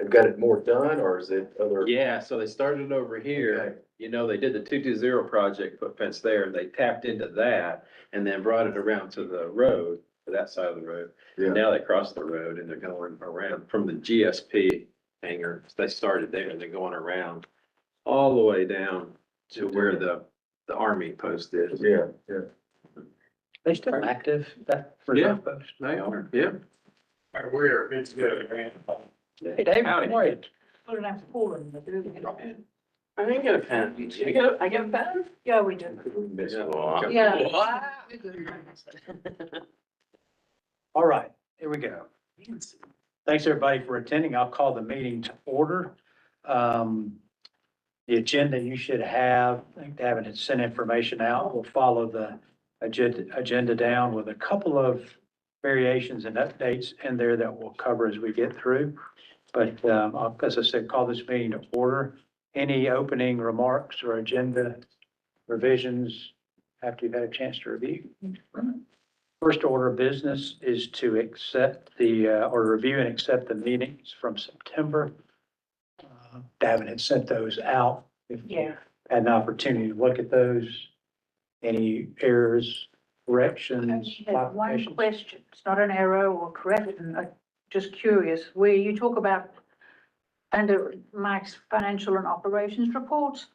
got it more done, or is it other? Yeah, so they started over here, Okay. they did the 220 project, put fence there, and they tapped into that and then brought it around to the road, to that side of the road. Yeah. Now they crossed the road and they're going around from the GSP hangar. They started there and they're going around all the way down to where the Army post is. Yeah, yeah. They still active, that Yeah. reserve post? They are, yeah. We're, it's good, man. Hey, David, how are you? Put it out for them, but do it. I didn't get a pen. I get a pen? Yeah, we do. Miss Yeah. Law. Yeah. What? We're good. All right, here we go. Thanks, everybody, for attending. I'll call the meeting to order. The agenda you should have, I think Davin had sent information out. We'll follow the agenda down with a couple of variations and updates in there that we'll cover as we get through. But, as I said, call this meeting to order. Any opening remarks or agenda revisions after you've had a chance to review? First order of business is to accept or review and accept the meetings from September. Davin had sent those out. If you Yeah. had an opportunity to look at those, any errors, I corrections, had one modifications? question. It's not an error or correction. I'm just curious, where you talk about under Mike's financial and operations reports,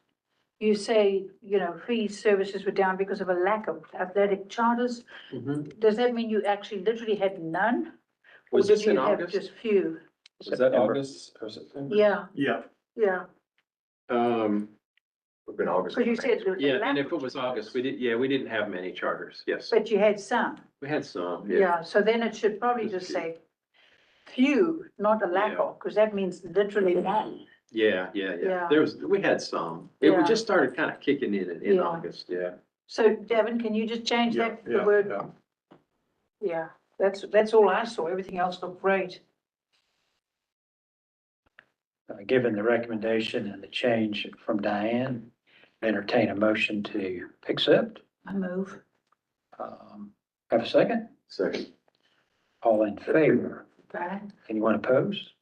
you say, fees, services were down because of a lack of athletic charters. Mhm. Does that mean you actually literally had none? Or Was did this you in have August? just few? Was that September. August or September? Yeah, Yeah. yeah. We've been August. Because you said there was a Yeah, and lack, if it was August, we didn't have many charters, yes. but you had some. We had some, yeah. Yeah, so then it should probably just say few, not a lack Yeah. of, because that means literally none. Yeah. Yeah. We had some. It Yeah. just started kind of kicking in Yeah. August, yeah. So Devin, can you just change that, the Yeah, word? yeah. Yeah, that's all I saw. Everything else looked great. Given the recommendation and the change from Diane, entertain a motion to accept. I move. Have a second? Second. All in favor? Okay. Anyone opposed?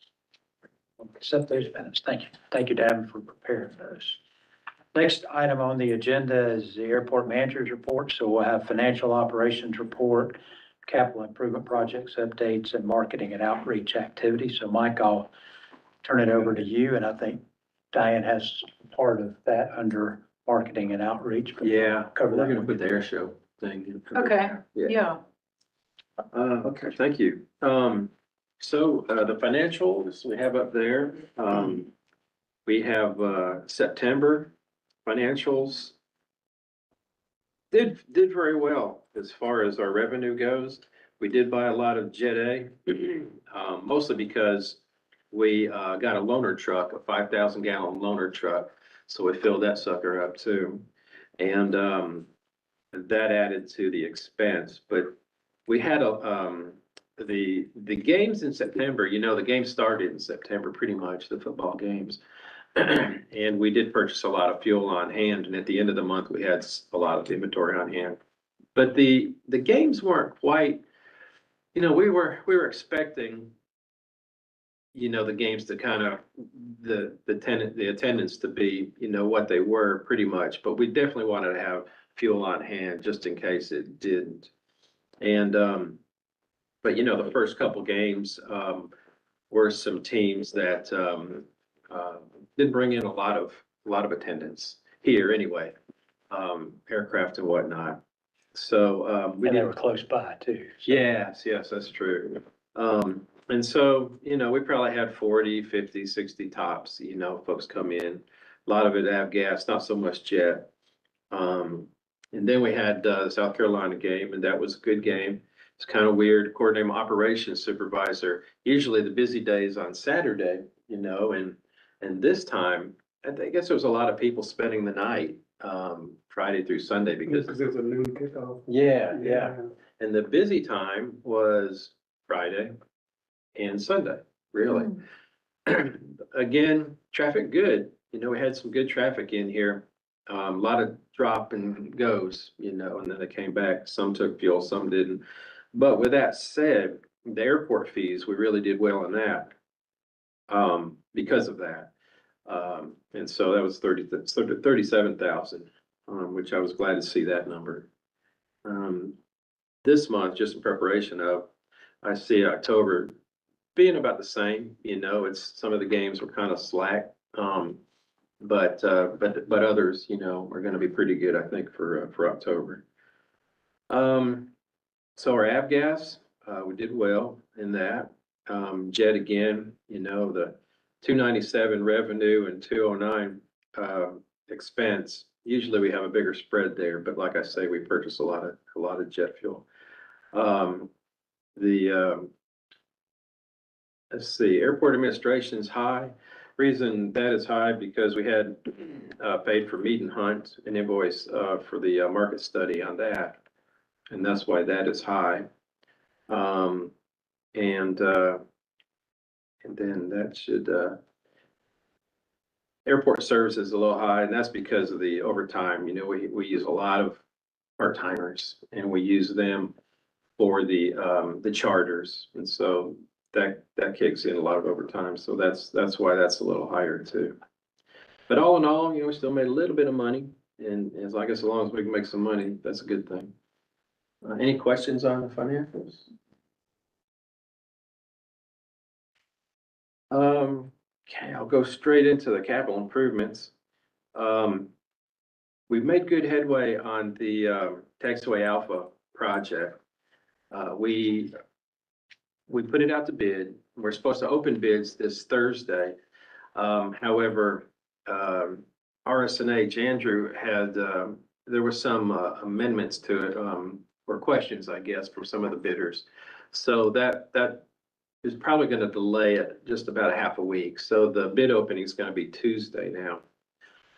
Accept those minutes. Thank you. Thank you, Davin, for preparing those. Next item on the agenda is the airport manager's report. So we'll have financial operations report, capital improvement projects updates, and marketing and outreach activities. So Mike, I'll turn it over to you, and I think Diane has part of that under marketing and outreach. but Yeah, Cover we're that. gonna put the air show thing in. Okay, Yeah. yeah. Okay, thank you. The financials we have up there, we have, September financials. Did very well as far as our revenue goes. We did buy a lot of Jet A, mostly because we, got a loaner truck, a 5,000 gallon loaner truck. So we filled that sucker up too. And, that added to the expense, but we had the games in September, the games started in September, pretty much, the football games. And we did purchase a lot of fuel on hand, and at the end of the month, we had a lot of inventory on hand. But the games weren't quite, we were expecting, the games to kind of, the attendance to be, what they were pretty much, but we definitely wanted to have fuel on hand just in case it didn't. And, but the first couple games, were some teams that, did bring in a lot of attendance here anyway, aircraft and whatnot. So, we And they did. were close by too. So Yes, that's true. And so, we probably had 40, 50, 60 tops, folks come in. A lot of it have gas, not so much jet. And then we had the South Carolina game, and that was a good game. It's kind of weird, coordinating operations supervisor. Usually the busy day is on Saturday, and this time, I guess there was a lot of people spending the night, Friday through Sunday because. Because it's a noon kickoff. Yeah. And the busy time was Friday and Sunday, really. Again, traffic good. We had some good traffic in here. A lot of drop and goes, and then they came back. Some took fuel, some didn't. But with that said, the airport fees, we really did well on that. because of that. And so that was 37,000, which I was glad to see that number. This month, just in preparation of, I see October being about the same, it's, some of the games were kind of slack. But others, are gonna be pretty good, I think, for October. So our avgas, we did well in that. Jet again, the 297 revenue and 209 expense. Usually we have a bigger spread there, but like I say, we purchase a lot of jet fuel. Let's see, airport administration is high. Reason that is high because we had paid for Mead and Hunt, an invoice for the market study on that, and that's why that is high. And then that should airport service is a little high, and that's because of the overtime. We use a lot of part-timers, and we use them for the charters, and so that kicks in a lot of overtime. So that's why that's a little higher too. But all in all, we still made a little bit of money, and as I guess as long as we can make some money, that's a good thing. Any questions on the financials? Okay, I'll go straight into the capital improvements. We've made good headway on the Taxiway Alpha project. We put it out to bid. We're supposed to open bids this Thursday. However, RSNH, Andrew had, there were some amendments to it, or questions, I guess, from some of the bidders. So that is probably going to delay it just about a half a week. So the bid opening is going to be Tuesday now.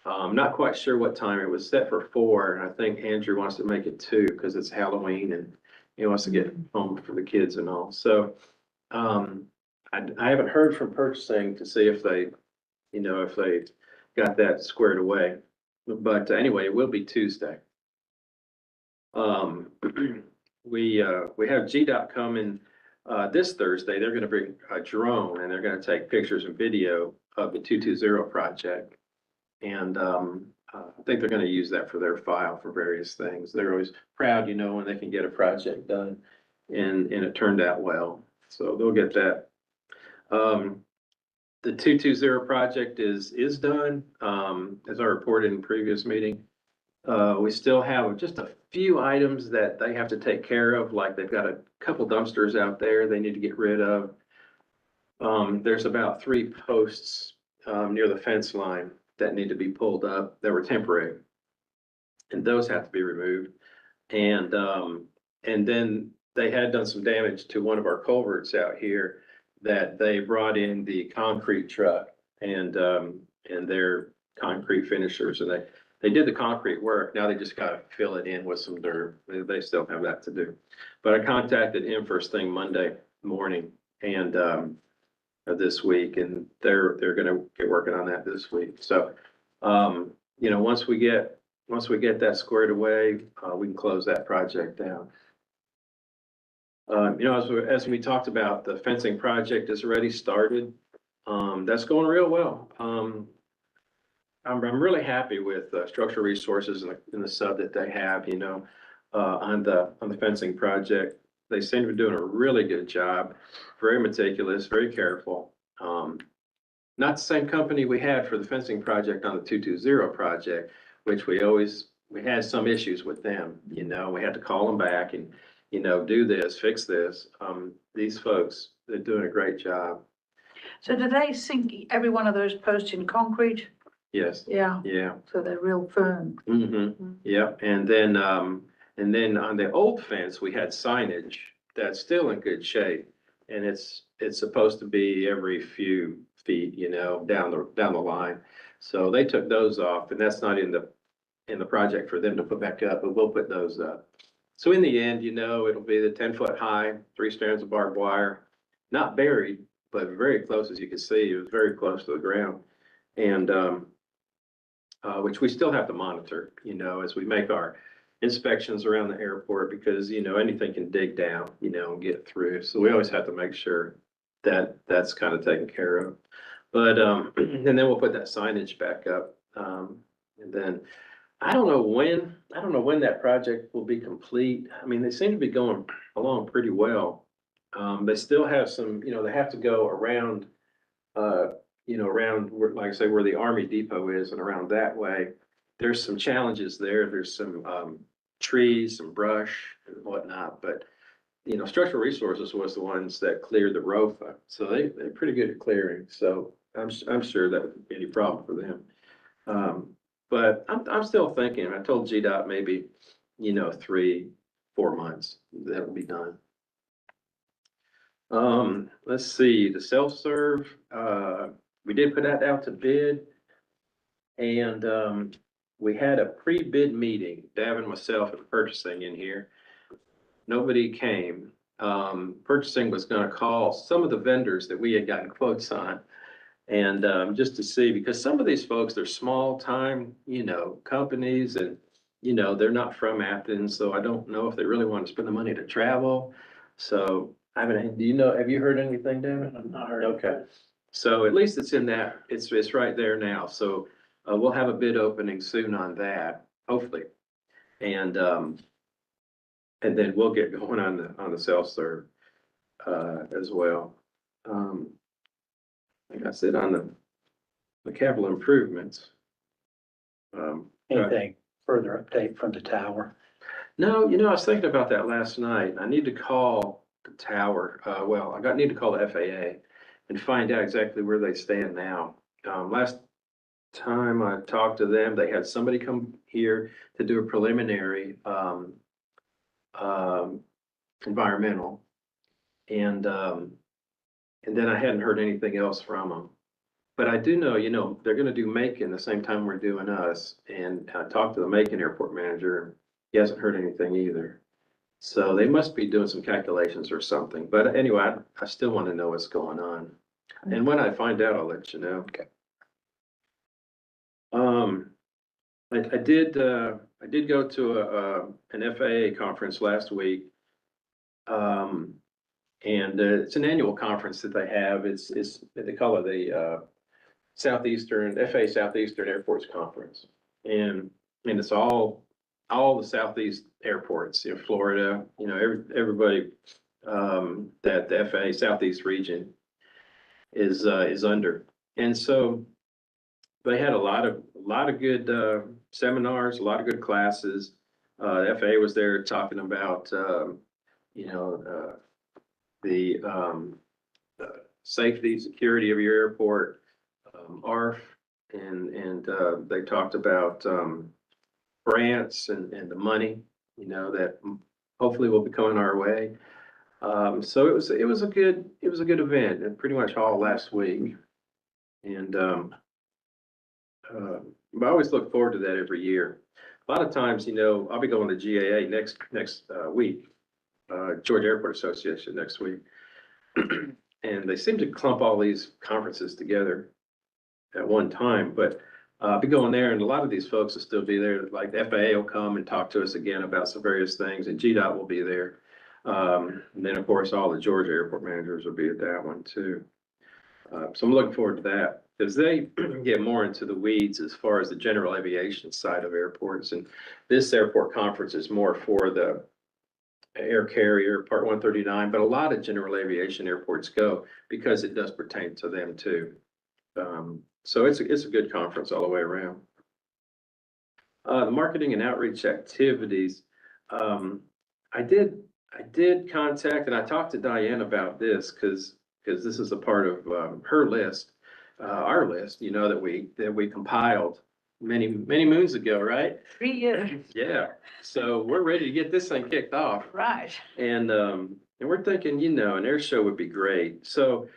I'm not quite sure what time. It was set for 4, and I think Andrew wants to make it 2 because it's Halloween and he wants to get home for the kids and all. So I haven't heard from purchasing to see if they, if they got that squared away. But anyway, it will be Tuesday. We have GDOT coming this Thursday. They're going to bring a drone and they're going to take pictures and video of the 220 project. And I think they're going to use that for their file for various things. They're always proud, when they can get a project done and it turned out well. So they'll get that. The 220 project is done, as I reported in previous meeting. We still have just a few items that they have to take care of, like they've got a couple dumpsters out there they need to get rid of. There's about 3 posts near the fence line that need to be pulled up that were temporary, and those have to be removed. And then they had done some damage to one of our culverts out here that they brought in the concrete truck and their concrete finishers, and they did the concrete work. Now they just got to fill it in with some dirt. They still have that to do. But I contacted him first thing Monday morning and this week, and they're going to get working on that this week. So, once we get that squared away, we can close that project down. As we talked about, the fencing project is already started. That's going real well. I'm really happy with Structural Resources and the sub that they have, on the fencing project. They seem to be doing a really good job, very meticulous, very careful. Not the same company we had for the fencing project on the 220 project, which we had some issues with them. We had to call them back and, do this, fix this. These folks, they're doing a great job. So do they sink every one of those posts in concrete? Yes. Yeah. Yeah. So they're real firm. Mm-hmm. Yep. And then on the old fence, we had signage that's still in good shape, and it's supposed to be every few feet, down the line. So they took those off, and that's not in the project for them to put back up, but we'll put those up. So in the end, it'll be the 10-foot high, 3 strands of barbed wire, not buried, but very close, as you can see. It was very close to the ground, and which we still have to monitor, as we make our inspections around the airport, because, anything can dig down, and get through. So we always have to make sure that's kind of taken care of. But, and then we'll put that signage back up. And then I don't know when that project will be complete. I mean, they seem to be going along pretty well. They still have some, they have to go around, around where, like I say, where the Army Depot is and around that way. There's some challenges there. There's some, trees, some brush and whatnot, but, Structural Resources was the ones that cleared the ROFA. So they're pretty good at clearing. So I'm sure that wouldn't be any problem for them. But I'm still thinking, I told GDOT maybe, 3-4 months, that'll be done. Let's see, the self-serve, we did put that out to bid. And, we had a pre-bid meeting, Davin, myself, and purchasing in here. Nobody came. Purchasing was gonna call some of the vendors that we had gotten quotes on. And, just to see, because some of these folks, they're small time, companies and, they're not from Athens, so I don't know if they really want to spend the money to travel. So, I mean, have you heard anything, David? I've not heard. Okay, so at least it's in that, it's right there now, so, we'll have a bid opening soon on that, hopefully. And then we'll get going on the self-serve, as well. Like I said, on the capital improvements. Anything further update from the tower? No, I was thinking about that last night. I need to call the tower. I need to call the FAA and find out exactly where they stand now. Last time I talked to them, they had somebody come here to do a preliminary, environmental. And then I hadn't heard anything else from them. But I do know, they're gonna do Macon the same time we're doing us. And I talked to the Macon airport manager, and he hasn't heard anything either. So they must be doing some calculations or something. But anyway, I still want to know what's going on. And when I find out, I'll let you know. Okay. I did go to an FAA conference last week. And it's an annual conference that they have. They call it the FAA Southeastern Airports Conference. And it's all the Southeast airports, Florida, everybody, that the FAA Southeast region is under. And so they had a lot of good, seminars, a lot of good classes. The FAA was there talking about, the safety, security of your airport, ARF, and they talked about, grants and the money, that hopefully will be coming our way. So it was a good event, and pretty much all last week. And, I always look forward to that every year. A lot of times, I'll be going to GAA next week, Georgia Airport Association next week. And they seem to clump all these conferences together at one time, but I'll be going there, and a lot of these folks will still be there. Like the FAA will come and talk to us again about some various things, and GDOT will be there. And then, of course, all the Georgia airport managers will be at that one too. So I'm looking forward to that, because they get more into the weeds as far as the general aviation side of airports. And this airport conference is more for the air carrier, Part 139, but a lot of general aviation airports go because it does pertain to them too. So it's a good conference all the way around. The marketing and outreach activities, I did contact, and I talked to Diane about this because this is a part of her list, our list, that we compiled many moons ago, right? 3 years, Yeah. So we're ready to get this thing kicked off. right. And we're thinking, an air show would be great. So,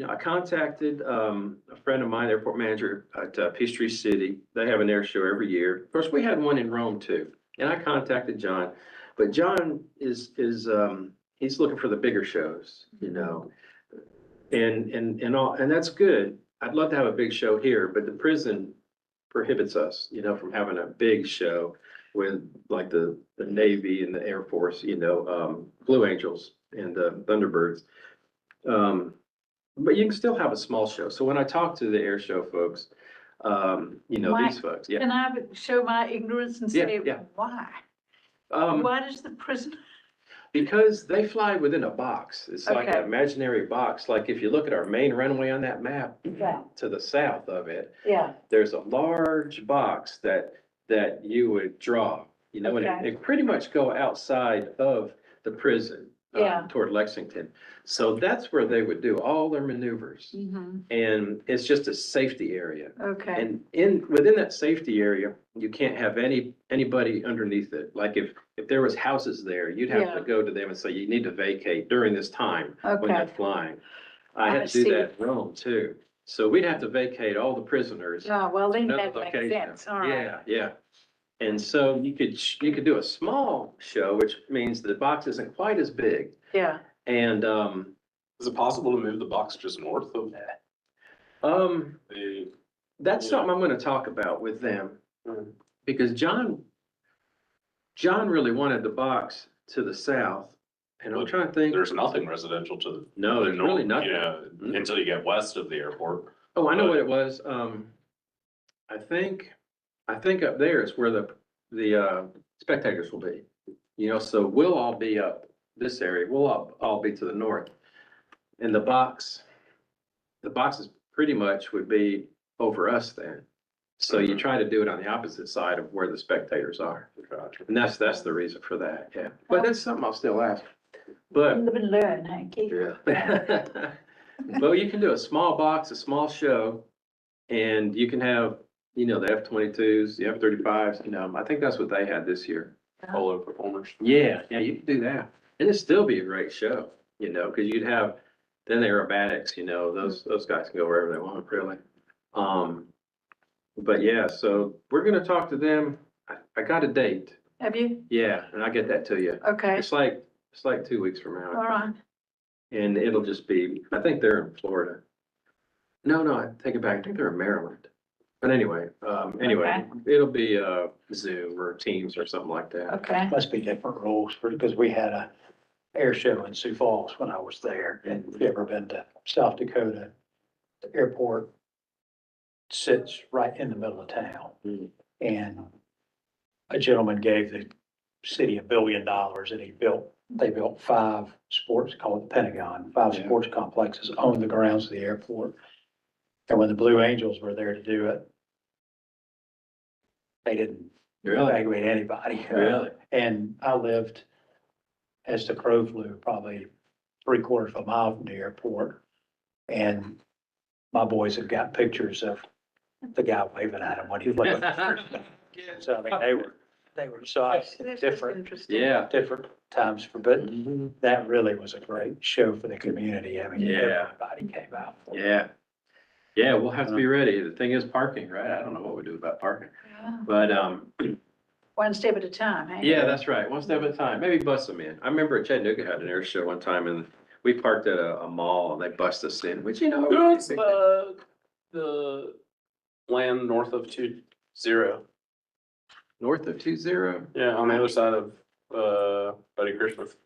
I contacted a friend of mine, airport manager at Peachtree City. They have an air show every year. Of course, we had one in Rome too. And I contacted John, but John is he's looking for the bigger shows, and that's good. I'd love to have a big show here, but the prison prohibits us, from having a big show with like the Navy and the Air Force, Blue Angels and Thunderbirds. but you can still have a small show. So when I talk to the air show folks, these folks, yeah. Can I show my ignorance and Yeah, say, yeah. why? Um, Why does the prison? because they fly within a box. It's like an Okay. imaginary box. Like if you look at our main runway on that map, Yeah, to the south of it, yeah, there's a large box that you would draw, and Okay. it pretty much go outside of the prison, Yeah. toward Lexington. So that's where they would do all their maneuvers. And it's just a safety area. okay, And within that safety area, you can't have anybody underneath it. Like if there was houses there, you'd have Yeah. to go to them and say, you need to vacate during this time when okay, they're flying. I I had to do see. that in Rome too. So we'd have to vacate all the prisoners. yeah, well, then Another that makes location. sense, all right. Yeah, yeah. And so you could do a small show, which means the box isn't quite as big. Yeah, And, Is it possible to move the box just north of the? that's Yeah. something I'm gonna talk about with them. Mhm. Because John really wanted the box to the south. And I'm Well, trying to think, There's nothing residential to the. no, there's really nothing. Yeah, until you get west of the airport. Oh, I know what it was. I think up there is where the spectators will be. So we'll all be up this area. We'll all be to the north. And the boxes pretty much would be over us then. So you try to do it on the opposite side of where the spectators are. Gotcha. And that's the reason for that, yeah. But that's something I'll still ask. But, live and learn, Hanky. yeah. But you can do a small box, a small show, and you can have, the F-22s, the F-35s, I think that's what they had this year. Polo performers. Yeah, you can do that. And it'd still be a great show, because you'd have, then the aerobatics, those guys can go wherever they want, really. But yeah, so we're gonna talk to them. I got a date. Have you? Yeah, and I'll get that to you. Okay, It's like 2 weeks from now. all right, And it'll just be, I think they're in Florida. No, I take it back. I think they're in Maryland. But anyway, Okay. it'll be Zoom or Teams or something like that. okay, Must be different rules because we had a air show in Sioux Falls when I was there. And if you ever been to South Dakota, the airport sits right in the middle of town. Mhm. And a gentleman gave the city $1 billion and they built 5 sports, call it the Pentagon, 5 Yeah. sports complexes on the grounds of the airport. And when the Blue Angels were there to do it, they didn't Really? evacuate anybody. Really? And I lived, as the crow flew, probably 3/4 of a mile from the airport. And my boys have got pictures of the guy waving at him when he flew. So I mean, they were so this is different, interesting. Yeah. different times for, but Mhm. that really was a great show for the community. I mean, Yeah. everybody came out. Yeah. Yeah, we'll have to be ready. The thing is parking, right? I don't know what we do about parking. Yeah. But, One step at a time, hey? yeah, that's right. One step at a time. Maybe bust them in. I remember Chattanooga had an air show one time and we parked at a mall and they bust us in, which, It's the land north of 20. north of 20. Yeah, on the other side of, Buddy Christmas.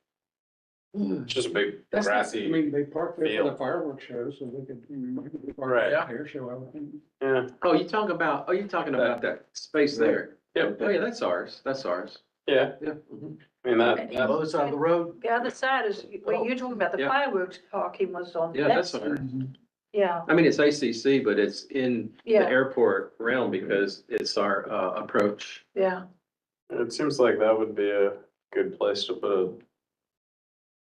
It's just a big That's not- grassy, they parked there for Field. the fireworks show, so they could. Right. Air show, I would think. yeah, Oh, you're talking about that space there? Yep. Oh, yeah, that's ours. That's ours. yeah, Yeah. Mhm. I mean, that, Yeah. that, side of the road? The other side is, where you're talking about, the Yeah. fireworks parking was on Yeah, that that's side. ours. Yeah, I mean, it's ACC, but it's in the Yeah. airport realm because it's our approach. yeah, it seems like that would be a good place to put a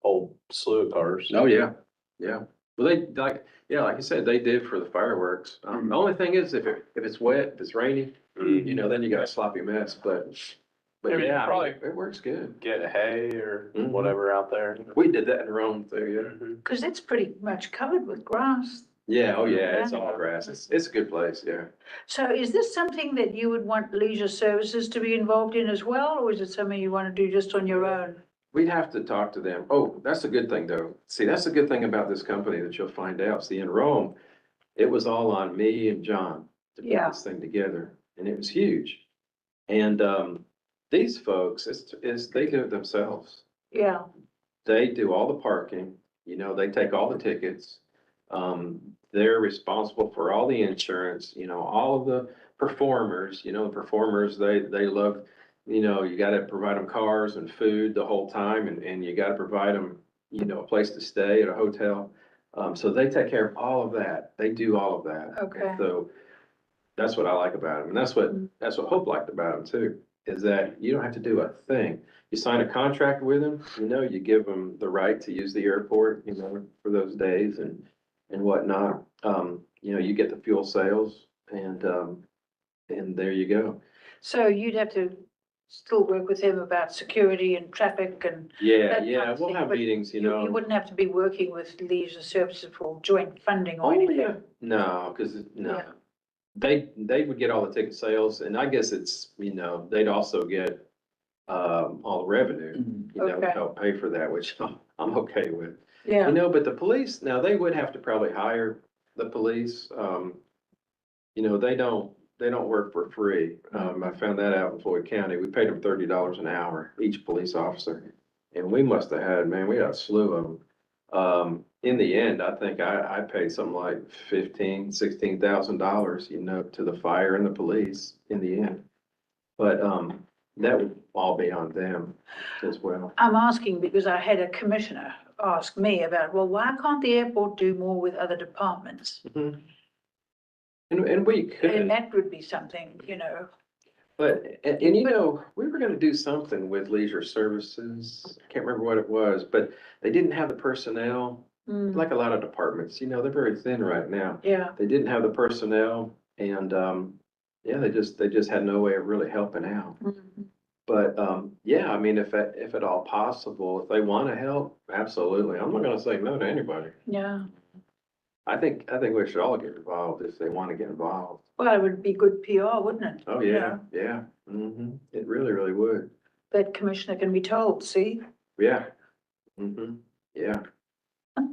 whole slew of cars. Oh, yeah, yeah. Well, like I said, they did for the fireworks. The only thing is if it's wet, if it's rainy, Mhm. then you got a sloppy mess, but I mean, yeah, probably- it works good. Get hay or Mhm. whatever out there. We did that in Rome too, yeah. Mhm. because it's pretty much covered with grass. Yeah, oh, yeah, it's all grass. It's a good place, yeah. So is this something that you would want leisure services to be involved in as well, or is it something you want to do just on your own? We'd have to talk to them. Oh, that's a good thing though. See, that's a good thing about this company that you'll find out. See, in Rome, it was all on me and John to put Yeah. this thing together and it was huge. And, these folks, they do it themselves. Yeah, They do all the parking, they take all the tickets. They're responsible for all the insurance, all of the performers, they love, you gotta provide them cars and food the whole time and you gotta provide them, a place to stay at a hotel. So they take care of all of that. They do all of that. Okay. And so that's what I like about them. And that's what Hope liked about them too, is that you don't have to do a thing. You sign a contract with them, you give them the right to use the airport, for those days and whatnot. You get the fuel sales and there you go. So you'd have to still work with him about security and traffic and Yeah, that kind yeah, of we'll thing, have but meetings, you wouldn't have to be working with leisure services for joint funding or anything? yeah. No, because, no. Yeah. They would get all the ticket sales and I guess it's, they'd also get, all the revenue, to Okay. help pay for that, which I'm okay with. Yeah, But the police, now they would have to probably hire the police. They don't work for free. I found that out in Floyd County. We paid them $30 an hour, each police officer. And we must have had, man, we had a slew of them. In the end, I think I paid something like $16,000, to the fire and the police in the end. But, that would all be on them as well. I'm asking because I had a commissioner ask me about, well, why can't the airport do more with other departments? Mhm. And we And could, that would be something, but, we were gonna do something with leisure services. I can't remember what it was, but they didn't have the personnel, Mm, like a lot of departments, they're very thin right now. yeah, They didn't have the personnel and, yeah, they just had no way of really helping out. mhm, But, yeah, I mean, if at all possible, if they wanna help, absolutely. I'm not gonna say no to anybody. yeah. I think we should all get involved if they wanna get involved. Well, it would be good PR, wouldn't it? Oh, yeah, yeah. It really, really would. That commissioner can be told, see? Yeah. Yeah,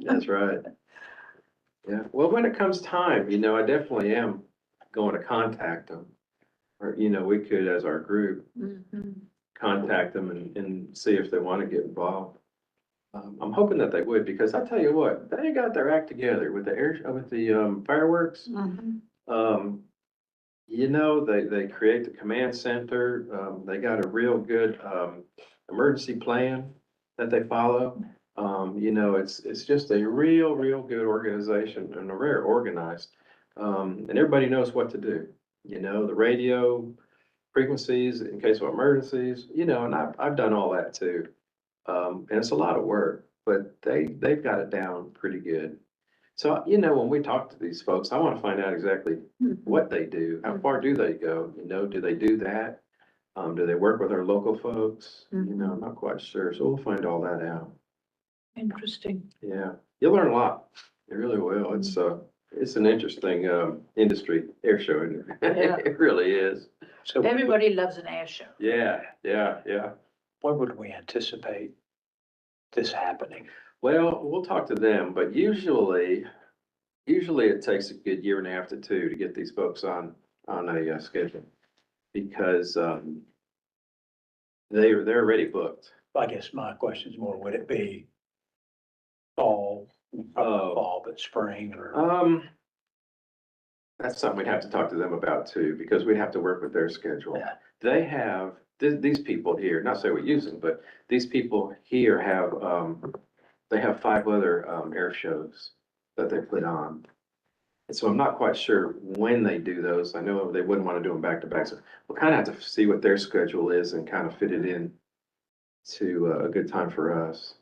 that's right. Yeah, well, when it comes time, I definitely am going to contact them. Or, we could, as our group, Mhm. contact them and see if they want to get involved. I'm hoping that they would, because I tell you what, they got their act together with the fireworks. Mhm. They create the command center. They got a real good, emergency plan that they follow. It's just a real good organization and a very organized. And everybody knows what to do, the radio frequencies in case of emergencies, and I've done all that too. And it's a lot of work, but they've got it down pretty good. So, when we talk to these folks, I want to find out exactly Mhm. what they do. How far do they go? Do they do that? Do they work with our local folks? I'm not quite sure. So we'll find all that out. Interesting. Yeah, you'll learn a lot. You really will. It's an interesting, industry, air show. Isn't it? Yeah. It really is. So Everybody loves an air show. Yeah. when would we anticipate this happening? Well, we'll talk to them, but usually it takes a good year and a half to two to get these folks on a schedule. Because, they're already booked. I guess my question is more, would it be fall, Oh. fall, but spring or? That's something we'd have to talk to them about too, because we'd have to work with their schedule. Yeah. They have, these people here, not say we use them, but these people here have, they have 5 other, air shows that they put on. And so I'm not quite sure when they do those. I know they wouldn't want to do them back to back, so we'll kind of have to see what their schedule is and kind of fit it in to a good time for us.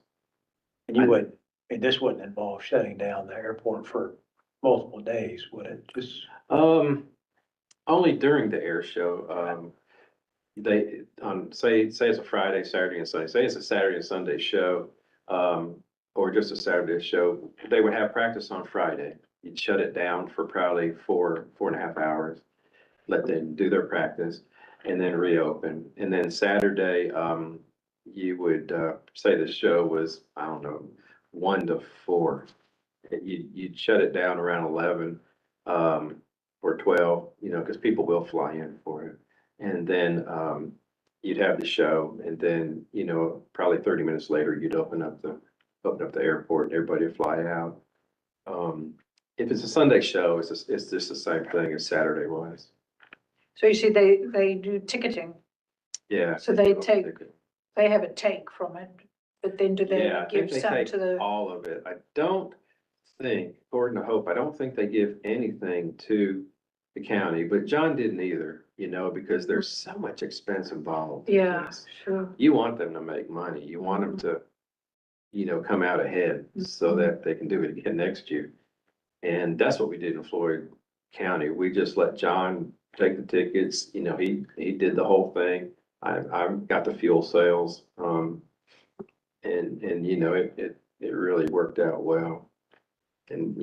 And you would, this wouldn't involve shutting down the airport for multiple days, would it? Just, Only during the air show, they, say it's a Friday, Saturday and Sunday, say it's a Saturday and Sunday show, or just a Saturday show, they would have practice on Friday. You'd shut it down for probably 4.5 hours, let them do their practice and then reopen. And then Saturday, you would, say the show was, I don't know, 1 to 4. You'd shut it down around 11, or 12, because people will fly in for it. And then, you'd have the show and then, probably 30 minutes later, you'd open up the airport and everybody would fly out. If it's a Sunday show, it's just the same thing as Saturday was. So you see, they do ticketing, Yeah. So they have a take from it, but then do they Yeah, I think give they some take to the, all of it. I don't think, according to Hope, I don't think they give anything to the county, but John didn't either, because there's so much expense involved. in yeah, this. sure. You want them to make money. You want them to, come out ahead so that they can do it again next year. And that's what we did in Floyd County. We just let John take the tickets, he did the whole thing. I got the fuel sales, and it really worked out well. And,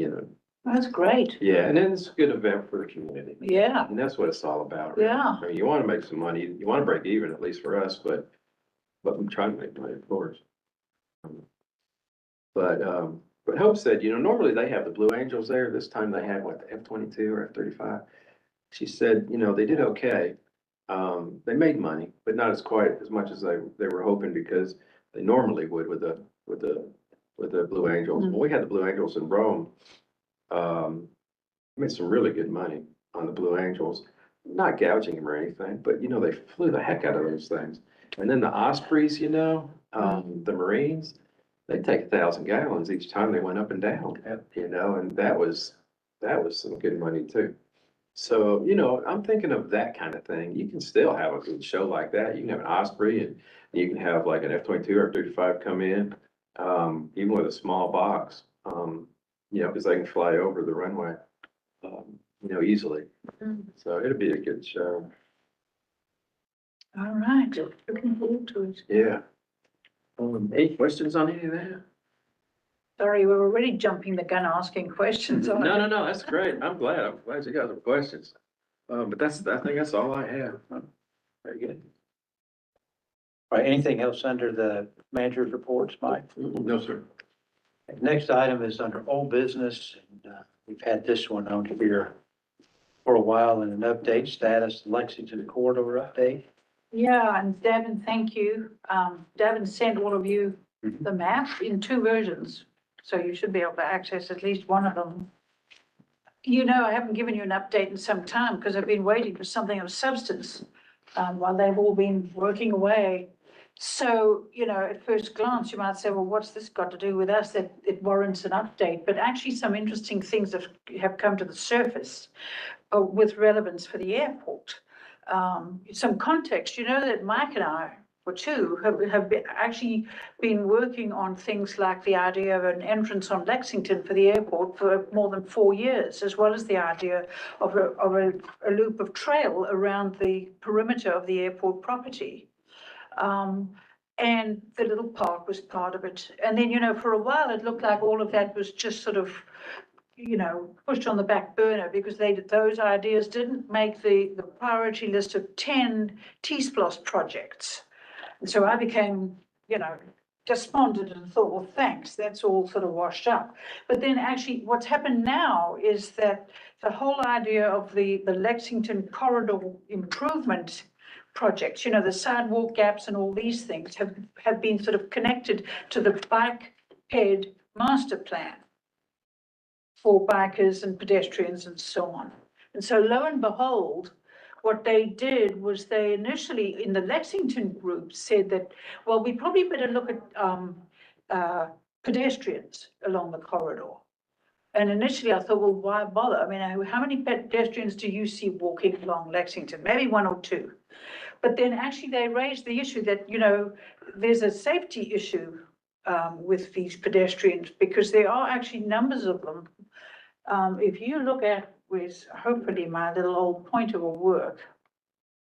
That's great. yeah, and then it's a good event for the community. Yeah, And that's what it's all about. Really. yeah. I mean, you want to make some money, you want to break even, at least for us, but I'm trying to make money, of course. But Hope said, normally they have the Blue Angels there. This time they had what, the F-22 or F-35. She said, they did okay. They made money, but not quite as much as they were hoping, because they normally would with the Blue Angels. When we had the Blue Angels in Rome, made some really good money on the Blue Angels. Not gouging them or anything, but they flew the heck out of those things. And then the Ospreys, the Marines, they take 1,000 gallons each time they went up and down. And that was some good money too. So, I'm thinking of that kind of thing. You can still have a good show like that. You can have an Osprey, and you can have like an F-22 or F-35 come in, even with a small box, because they can fly over the runway, easily. So it'll be a good show. All right, looking forward to it. Yeah. Any questions on any of that? Sorry, we're already jumping the gun asking questions. No, that's great. I'm glad you got some questions. But I think that's all I have. Very good. All right, anything else under the manager's reports, Mike? No, sir. Next item is under old business, and we've had this one on here for a while, and an update status, Lexington corridor update. Yeah, and Devin, thank you. Devin sent all of you the map in 2 versions, so you should be able to access at least one of them. I haven't given you an update in some time because I've been waiting for something of substance while they've all been working away. So, at first glance, you might say, well, what's this got to do with us that it warrants an update? But actually some interesting things have come to the surface with relevance for the airport. Some context, that Mike and I, or two, have actually been working on things like the idea of an entrance on Lexington for the airport for more than 4 years, as well as the idea of a loop of trail around the perimeter of the airport property. And the little park was part of it. And then, for a while, it looked like all of that was just sort of pushed on the back burner because those ideas didn't make the priority list of 10 T-SPLOS projects. And so I became, despondent and thought, well, thanks, that's all sort of washed up. But then actually what's happened now is that the whole idea of the Lexington corridor improvement projects, the sidewalk gaps and all these things have been sort of connected to the bike ped master plan for bikers and pedestrians and so on. And so lo and behold, what they did was they initially in the Lexington group said that, well, we probably better look at pedestrians along the corridor. And initially I thought, well, why bother? I mean, how many pedestrians do you see walking along Lexington? Maybe 1 or 2. But then actually they raised the issue that, there's a safety issue with these pedestrians because there are actually numbers of them. If you look at with hopefully my little old pointer will work.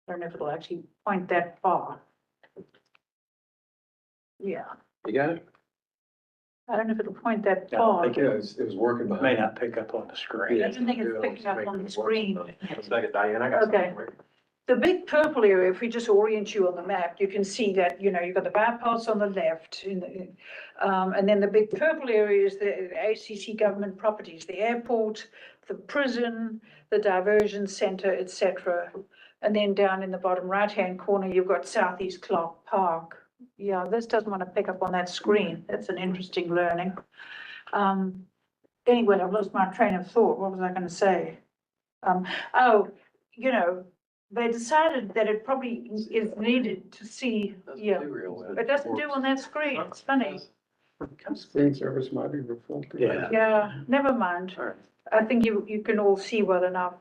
I don't know if it'll actually point that far. Yeah, You got it? I don't know if it'll point that Yeah, I far. think Yeah, it was working May behind. not pick up on the screen. I don't think it's picking up on the screen. Second, Diane, I got Okay. something for you. The big purple area, if we just orient you on the map, you can see that, you've got the bypass on the left and then the big purple area is the ACC government properties, the airport, the prison, the diversion center, etc. And then down in the bottom right-hand corner, you've got Southeast Clarke Park. Yeah, this doesn't want to pick up on that screen. That's an interesting learning. Anyway, I've lost my train of thought. What was I gonna say? Oh, you know, they decided that it probably is needed to see, yeah. It doesn't do on that screen. It's funny. Screen service might be reflected. Yeah. Yeah, never mind. All right. I think you can all see well enough.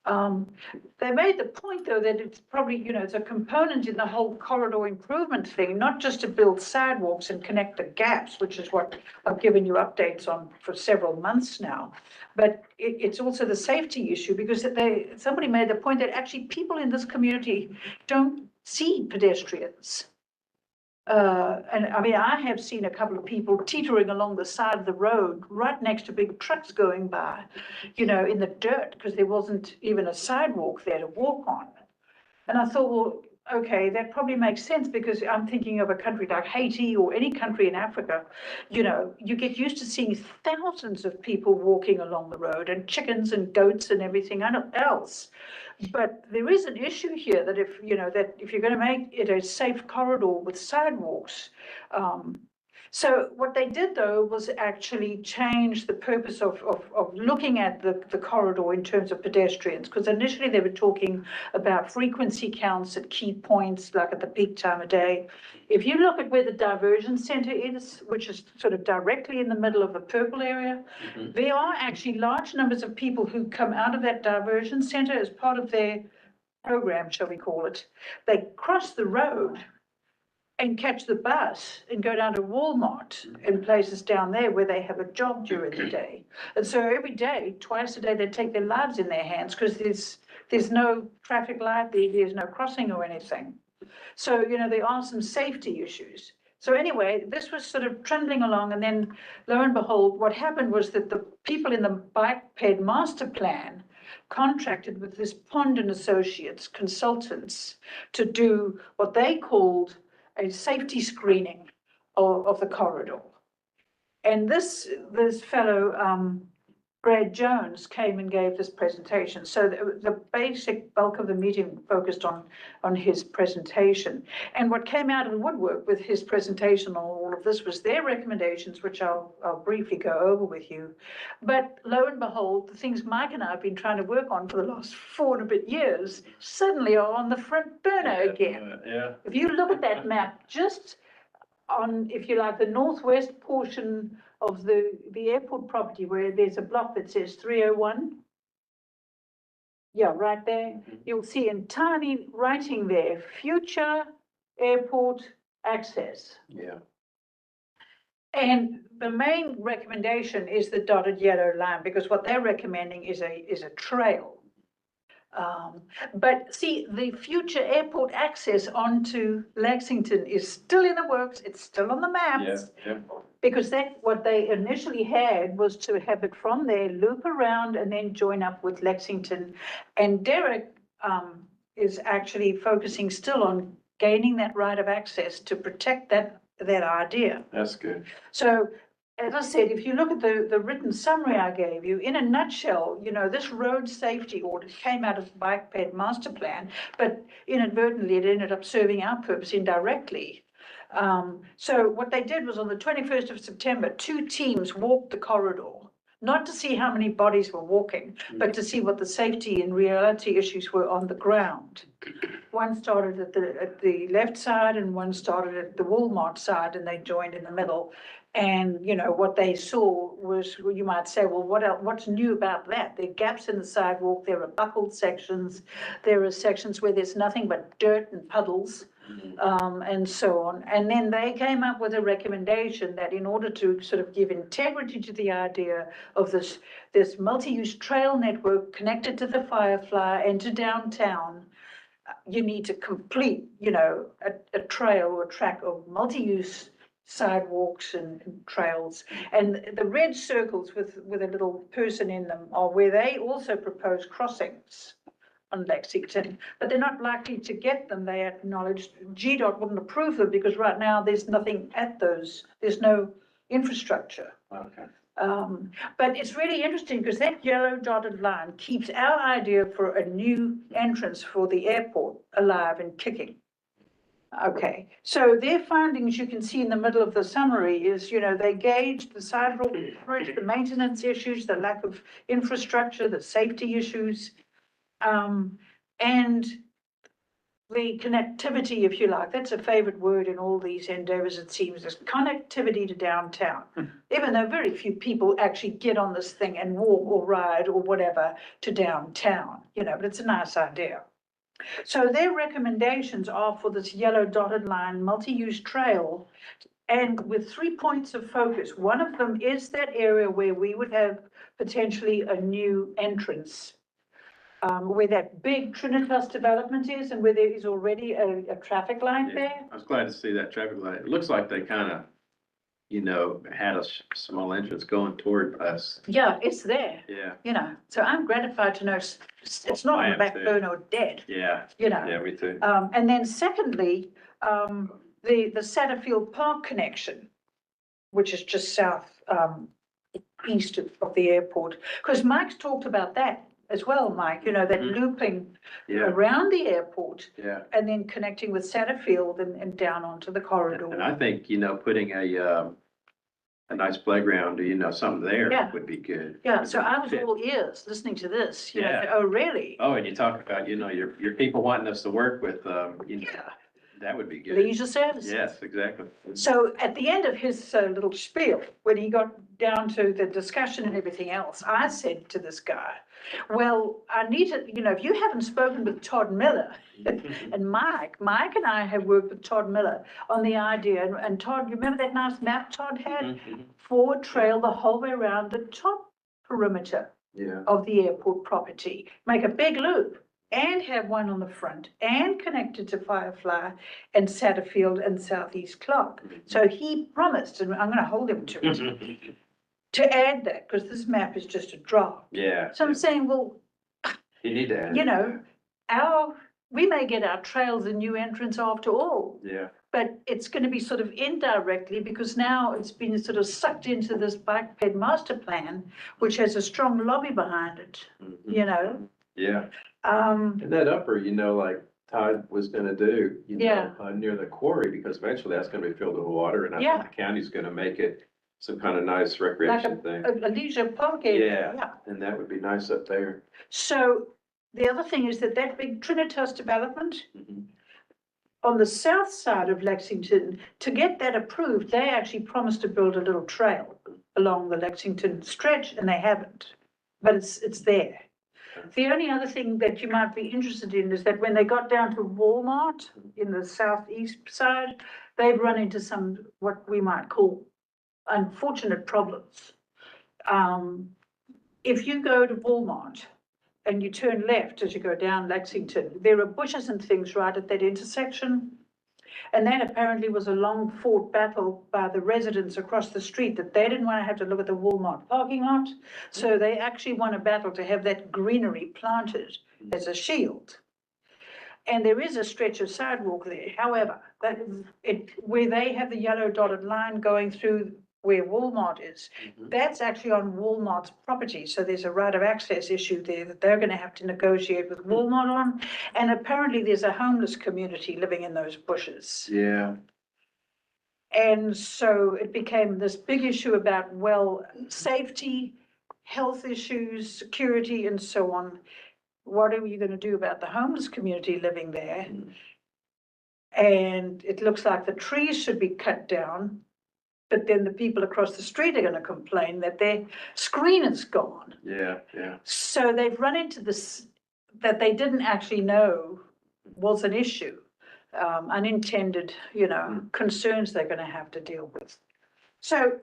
They made the point though that it's probably, it's a component in the whole corridor improvement thing, not just to build sidewalks and connect the gaps, which is what I've given you updates on for several months now. But it's also the safety issue because somebody made the point that actually people in this community don't see pedestrians. And I mean, I have seen a couple of people teetering along the side of the road right next to big trucks going by, in the dirt, because there wasn't even a sidewalk there to walk on. And I thought, well, okay, that probably makes sense because I'm thinking of a country like Haiti or any country in Africa. You get used to seeing thousands of people walking along the road and chickens and goats and everything else. But there is an issue here that if you're going to make it a safe corridor with sidewalks, so what they did though was actually change the purpose of looking at the corridor in terms of pedestrians, because initially they were talking about frequency counts at key points, like at the peak time of day. If you look at where the diversion center is, which is sort of directly in the middle of the purple area, there are actually large numbers of people who come out of that diversion center as part of their program, shall we call it. They cross the road and catch the bus and go down to Walmart and places down there where they have a job during the day. And so every day, twice a day, they take their lives in their hands because there's no traffic light, there's no crossing or anything. So, there are some safety issues. So anyway, this was sort of trundling along, and then lo and behold, what happened was that the people in the bike ped master plan contracted with this Pond and Associates consultants to do what they called a safety screening of the corridor. And this fellow, Brad Jones, came and gave this presentation. So the basic bulk of the meeting focused on his presentation. And what came out of the woodwork with his presentation on all of this was their recommendations, which I'll briefly go over with you. But lo and behold, the things Mike and I have been trying to work on for the last 4 and a bit years suddenly are on the front burner again. Yeah. If you look at that map, just on, if you like, the northwest portion of the airport property where there's a block that says 301. Yeah, right there. You'll see in tiny writing there, future airport access. Yeah. And the main recommendation is the dotted yellow line, because what they're recommending is a trail. But see, the future airport access onto Lexington is still in the works. It's still on the maps. Yeah. Because what they initially had was to have it from there, loop around and then join up with Lexington. And Derek is actually focusing still on gaining that right of access to protect that idea. That's good. So, as I said, if you look at the written summary I gave you, in a nutshell, this road safety audit came out of the bike ped master plan, but inadvertently it ended up serving our purpose indirectly. So what they did was on the 21st of September, 2 teams walked the corridor, not to see how many bodies were walking, but to see what the safety and reality issues were on the ground. One started at the left side and one started at the Walmart side, and they joined in the middle. And, what they saw was, well, you might say, well, what's new about that? There are gaps in the sidewalk, there are buckled sections, there are sections where there's nothing but dirt and puddles. And so on. And then they came up with a recommendation that in order to sort of give integrity to the idea of this multi-use trail network connected to the Firefly and to downtown, you need to complete, a trail or a track of multi-use sidewalks and trails. And the red circles with a little person in them are where they also propose crossings on Lexington, but they're not likely to get them. They acknowledged GDOT wouldn't approve them because right now there's nothing at those, there's no infrastructure. Okay. But it's really interesting because that yellow dotted line keeps our idea for a new entrance for the airport alive and kicking. Okay, so their findings, you can see in the middle of the summary is, they gauged the sidewalk coverage, the maintenance issues, the lack of infrastructure, the safety issues, and the connectivity, if you like. That's a favorite word in all these endeavors, it seems, is connectivity to downtown. Even though very few people actually get on this thing and walk or ride or whatever to downtown, but it's a nice idea. So their recommendations are for this yellow dotted line multi-use trail, and with 3 points of focus. One of them is that area where we would have potentially a new entrance, where that big Trinitas development is and where there is already a traffic light Yeah, there. I was glad to see that traffic light. It looks like they kind of, had a small entrance going toward us. Yeah, it's there, Yeah, so I'm gratified to know it's not I on the am back too. burner or dead, yeah, you know. yeah, me too. And then secondly, the Satterfield Park connection, which is just south, east of the airport. Because Mike's talked about that as well, Mike, that Mhm. looping Yeah, around the airport yeah. and then connecting with Satterfield and down onto the And corridor. I think, putting a nice playground, something Yeah. there would be good. Yeah, so I was Fit. all ears listening to this, Yeah. oh, really? Oh, and you talk about, your people wanting us to work with, Yeah, that would be good. leisure services. Yes, exactly. So at the end of his little spiel, when he got down to the discussion and everything else, I said to this guy, well, I need to, if you haven't spoken with Todd Miller and Mike and I have worked with Todd Miller on the idea, and Todd, you remember that nice map Todd had? Mhm. Forward trail the whole way around the top perimeter Yeah, of the airport property, make a big loop and have one on the front and connected to Firefly and Satterfield and Southeast Clarke. So he promised, and I'm gonna hold him to it, to add that, because this map is just a draft. yeah. So I'm saying, well, You need to add it. we may get our trails a new entrance after all, Yeah, but it's gonna be sort of indirectly, because now it's been sort of sucked into this bike ped master plan, which has a strong lobby behind it, Mhm. Yeah. Um, And that upper, like Todd was gonna do, Yeah. Near the quarry, because eventually that's gonna be filled with water, and I Yeah. think the county's gonna make it some kind of nice recreation thing. a leisure park area, yeah. And that would be nice up there. So the other thing is that big Trinitas development Mhm. on the south side of Lexington, to get that approved, they actually promised to build a little trail along the Lexington stretch, and they haven't. But it's there. The only other thing that you might be interested in is that when they got down to Walmart in the southeast side, they've run into some, what we might call unfortunate problems. If you go to Walmart and you turn left as you go down Lexington, there are bushes and things right at that intersection. And that apparently was a long fought battle by the residents across the street, that they didn't want to have to look at the Walmart parking lot. So they actually won a battle to have that greenery planted as a shield. And there is a stretch of sidewalk there. However, where they have the yellow dotted line going through where Walmart is, Mhm. that's actually on Walmart's property. So there's a right of access issue there that they're going to have to negotiate with Walmart on. And apparently there's a homeless community living in those bushes. Yeah, And so it became this big issue about, well, safety, health issues, security, and so on. What are you going to do about the homeless community living there? Mhm. And it looks like the trees should be cut down, but then the people across the street are going to complain that their screen is gone. yeah. So they've run into this, that they didn't actually know was an issue. Unintended, concerns they're going to have to deal with. So,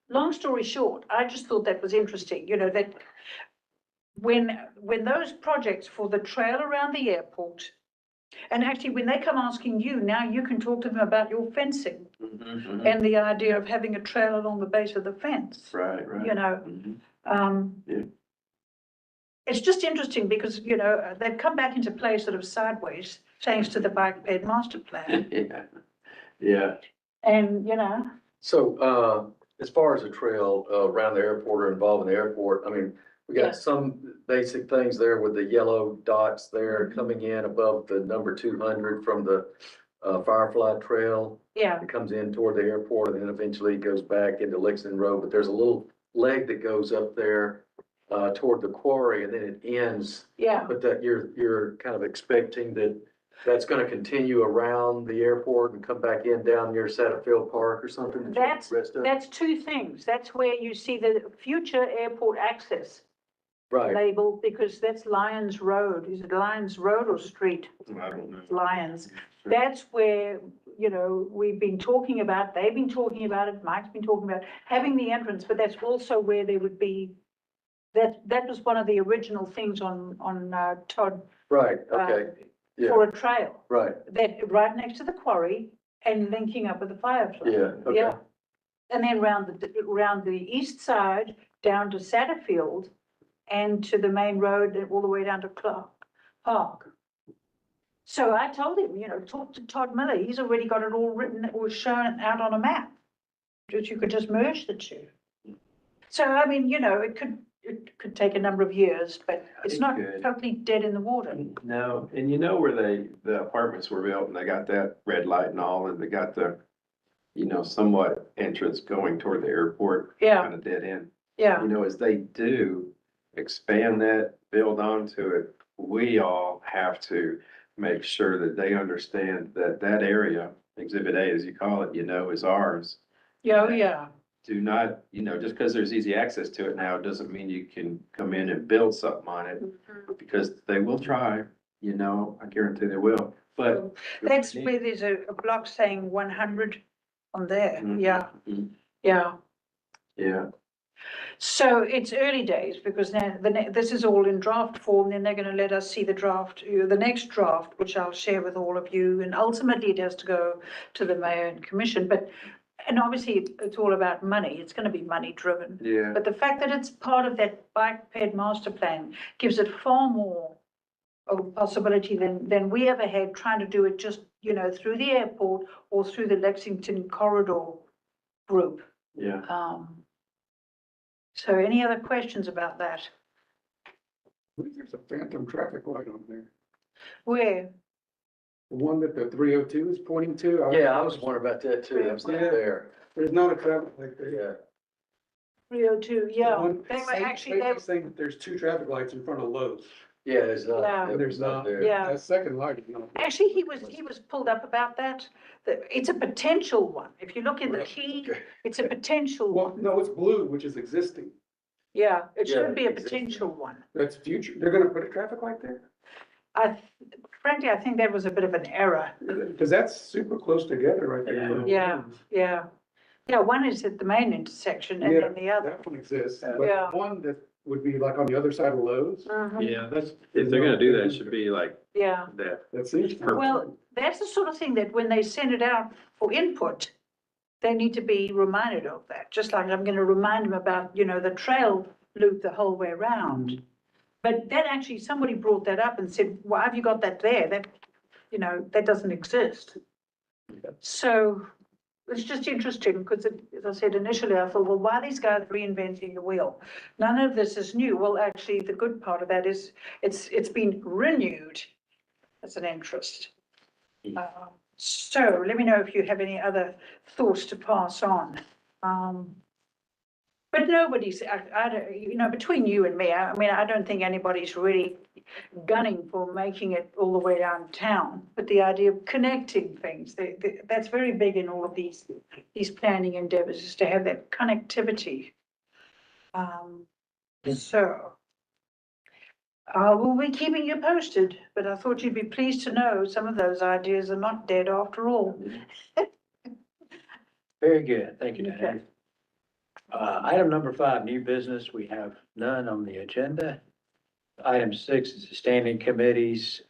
long story short, I just thought that was interesting, that when those projects for the trail around the airport, and actually when they come asking you, now you can talk to them about your fencing Mhm. and the idea of having a trail along the base of the fence. Right. Mhm. Yeah. It's just interesting because, they've come back into play sort of sideways, thanks to the bike ped master plan. Yeah, yeah. And, So, as far as the trail, around the airport or involving the airport, I mean, we Yeah. got some basic things there with the yellow dots there coming in above the number 200 from the, Firefly Trail. Yeah, It comes in toward the airport and then eventually goes back into Lexington Road, but there's a little leg that goes up there toward the quarry and then it ends. yeah. But that you're kind of expecting that that's gonna continue around the airport and come back in down near Satterfield Park or something? That's, Rest of- that's two things. That's where you see the future airport access Right, label, because that's Lyons Road. Is it Lyons Road or Street? I don't know. Lyons. That's where, you know, we've been talking about, they've been talking about it, Mike's been talking about having the entrance, but that's also where there would be, that was one of the original things on Todd, right, okay, yeah, for a trail, right, that right next to the quarry and linking up with the Firefly. yeah, okay, Yeah. And then round the east side, down to Satterfield and to the main road and all the way down to Clarke Park. So I told him, you know, talk to Todd Miller. He's already got it all written or shown out on a map. That you could just merge the two. So, I mean, you know, it could take a number of years, but it's It not could. totally dead in the water. No, and you know where the apartments were built and they got that red light and all, and they got the, you know, somewhat entrance going toward the airport, Yeah, kind of dead end. yeah, You know, as they do expand that, build onto it, we all have to make sure that they understand that that area, Exhibit A, as you call it, you know, is ours. yeah, oh, yeah. Do not, you know, just because there's easy access to it now, doesn't mean you can come in and build something on it, because they will try, you know, I guarantee they will, but. That's where there's a block saying 100 on there. Mhm. Yeah, Mhm. yeah. Yeah, So it's early days because now this is all in draft form. Then they're going to let us see the draft, the next draft, which I'll share with all of you. And ultimately it has to go to the mayor and commission. And obviously it's all about money. It's going to be money driven. yeah, But the fact that it's part of that bike ped master plan gives it far more of a possibility than we ever had trying to do it just, you know, through the airport or through the Lexington corridor group. yeah. So any other questions about that? I think there's a phantom traffic light on there. Where? The one that the 302 is pointing to. yeah, I was wondering about that too, I was Yeah. there, There's not a traffic light there. yeah. 302, yeah. One- They were same- actually, same saying that there's two traffic lights in front of Lowe's. Yeah, there's not. Yeah. And there's not. there. Yeah. That second light is not. actually, he was pulled up about that. That it's a potential one. If you look in the Right. key, Okay. it's a potential Well, one. no, it's blue, which is existing. Yeah, it Yeah, should be a existing. potential one. That's future. They're gonna put a traffic light there? Frankly, I think that was a bit of an error. Because that's super close together right there. Yeah. Yeah. Yeah, one is at the main intersection and Yeah, then the other. That one exists, Yeah. but one that would be like on the other side of Lowe's, Mhm. Yeah, that's, if they're gonna do that, it should be like Yeah. that. that seems. Well, that's the sort of thing that when they send it out for input, they need to be reminded of that, just like I'm gonna remind them about, you know, the trail loop the whole way around. But then actually somebody brought that up and said, why have you got that there? That, you know, that doesn't exist. So it's just interesting because as I said initially, I thought, well, why are these guys reinventing the wheel? None of this is new. Well, actually, the good part of that is it's been renewed as an interest. So let me know if you have any other thoughts to pass on. But nobody's, I don't, you know, between you and me, I mean, I don't think anybody's really gunning for making it all the way downtown. But the idea of connecting things, that's very big in all of these planning endeavors, is to have that connectivity. So we'll be keeping you posted, but I thought you'd be pleased to know some of those ideas are not dead after all. Very good. Thank you, Okay. Diane. Item number 5, new business. We have none on the agenda. Item 6 is the standing committees.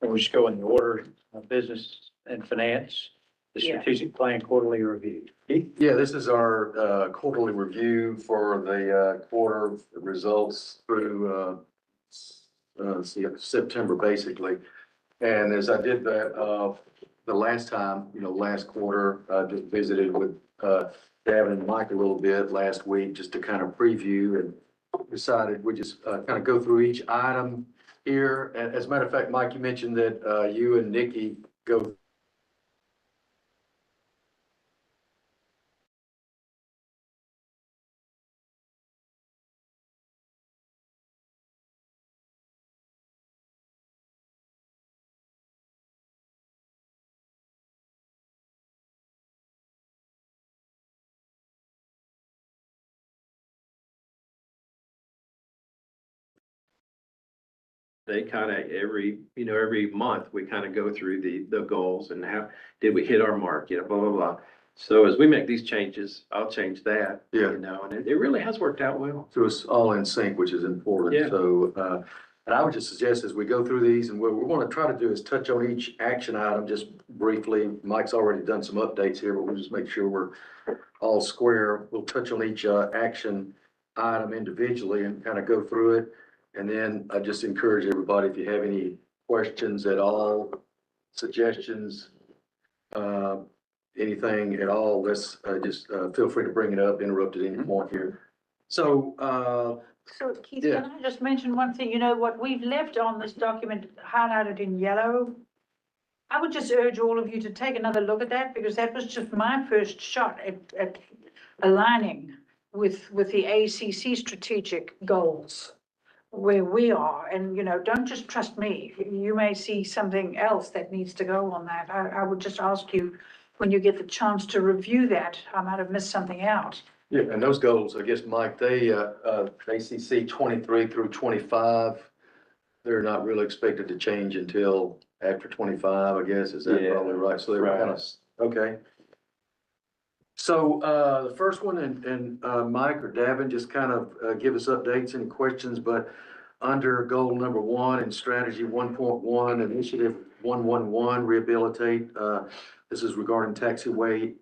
We'll just go in the order of business and finance, the Yeah. strategic plan quarterly review. Keith? Yeah, this is our quarterly review for the quarter results through September, basically. And as I did the last time, you know, last quarter, I just visited with Davin and Mike a little bit last week, just to kind of preview, and decided we just kind of go through each item here. And as a matter of fact, Mike, you mentioned that you and Nikki go they kind of every month, we kind of go through the goals and how, did we hit our mark, blah, blah, blah. So as we make these changes, I'll change that, Yeah. and it really has worked out well. So it's all in sync, which is important. Yeah. So, and I would just suggest as we go through these, and what we want to try to do is touch on each action item just briefly. Mike's already done some updates here, but we'll just make sure we're all square. We'll touch on each action item individually and kind of go through it. And then I just encourage everybody, if you have any questions at all, suggestions, anything at all, let's just feel free to bring it up, interrupt at any point here. So, So Keith, Yeah. can I just mention one thing? You know, what we've left on this document highlighted in yellow? I would just urge all of you to take another look at that, because that was just my first shot at aligning with the ACC strategic goals where we are. And, don't just trust me. You may see something else that needs to go on that. I would just ask you, when you get the chance to review that, I might have missed something out. yeah, and those goals, I guess, Mike, they, ACC 23 through 25, they're not really expected to change until after 25, I guess. Is that Yeah, probably right? So they were kind of, okay. So, the first one, and Mike or Davin, just kind of give us updates and questions, but under goal number 1 and strategy 1.1, initiative 111, rehabilitate, this is regarding taxiway,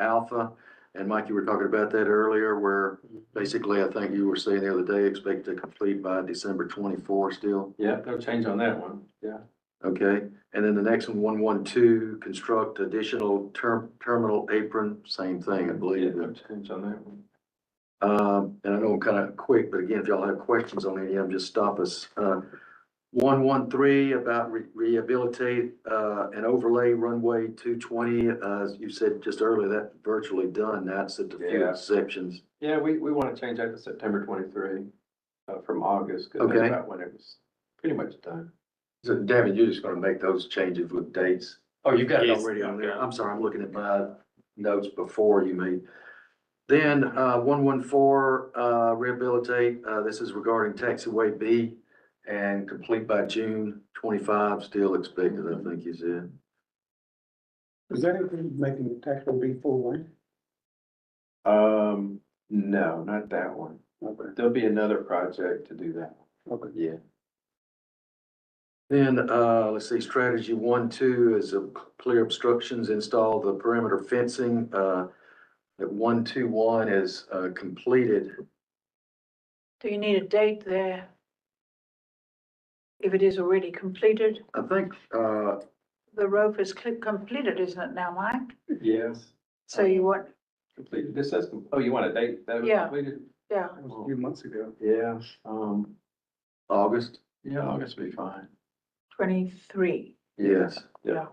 Alpha. And Mike, you were talking about that earlier, where basically, I think you were saying the other day, expect to complete by December 24 still. Yeah, no change on that one, yeah. Okay, and then the next one, 112, construct additional terminal apron, same thing, I Yeah, believe. no change on that one. And I know I'm kind of quick, but again, if y'all have questions on any of them, just stop us. 113 about rehabilitate, and overlay runway 220, as you said just earlier, that virtually done, that's at the few Yeah. exceptions. Yeah, we want to change that to September 23, from August, because Okay. that's about when it was pretty much done. So David, you're just gonna make those changes with dates? Oh, you got it Yes, already on there. okay. I'm sorry, I'm looking at my notes before you made. Then, 114, rehabilitate, this is regarding taxiway B and complete by June 25, still expected, I think you said. Is that include making the tax will be full length? No, not that one. Okay, There'll be another project to do that. okay. Yeah. Then, let's see, strategy 1.2 is clear obstructions, install the perimeter fencing, that 1.2.1 is, completed. Do you need a date there? If it is already completed, I think, the roof is completed, isn't it now, Mike? Yes. So you want, Completed, this says, oh, you want a date that was Yeah. completed? yeah, That was a few months ago. Yeah, August? yeah, August will be fine. 23, Yes. yeah.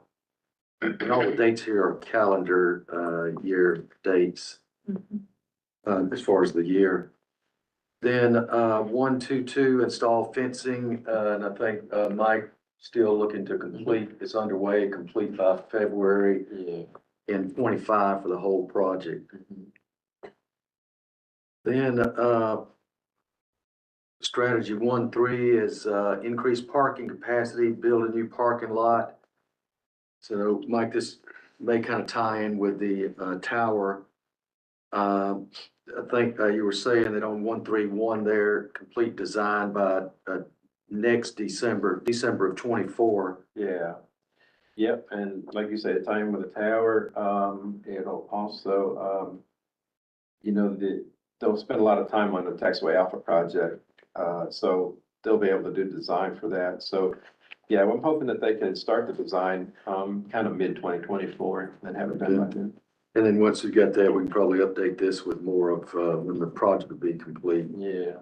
And all the dates here are calendar, year dates, Mhm. as far as the year. Then, 1.2.2, install fencing, and I think, Mike still looking to complete, it's underway, complete by February Yeah. in 25 for the whole project. Then, strategy 1.3 is, increase parking capacity, build a new parking lot. So Mike, this may kind of tie in with the, tower. I think, you were saying that on 131 there, complete design by, next December of 24. Yeah. Yep, and like you said, time with the tower, it'll also, they'll spend a lot of time on the Taxway Alpha project. So they'll be able to do design for that. So, yeah, I'm hoping that they can start the design, kind of mid-2024 and have it done by then. And then once we get that, we can probably update this with more of, when the project will be complete. Yeah.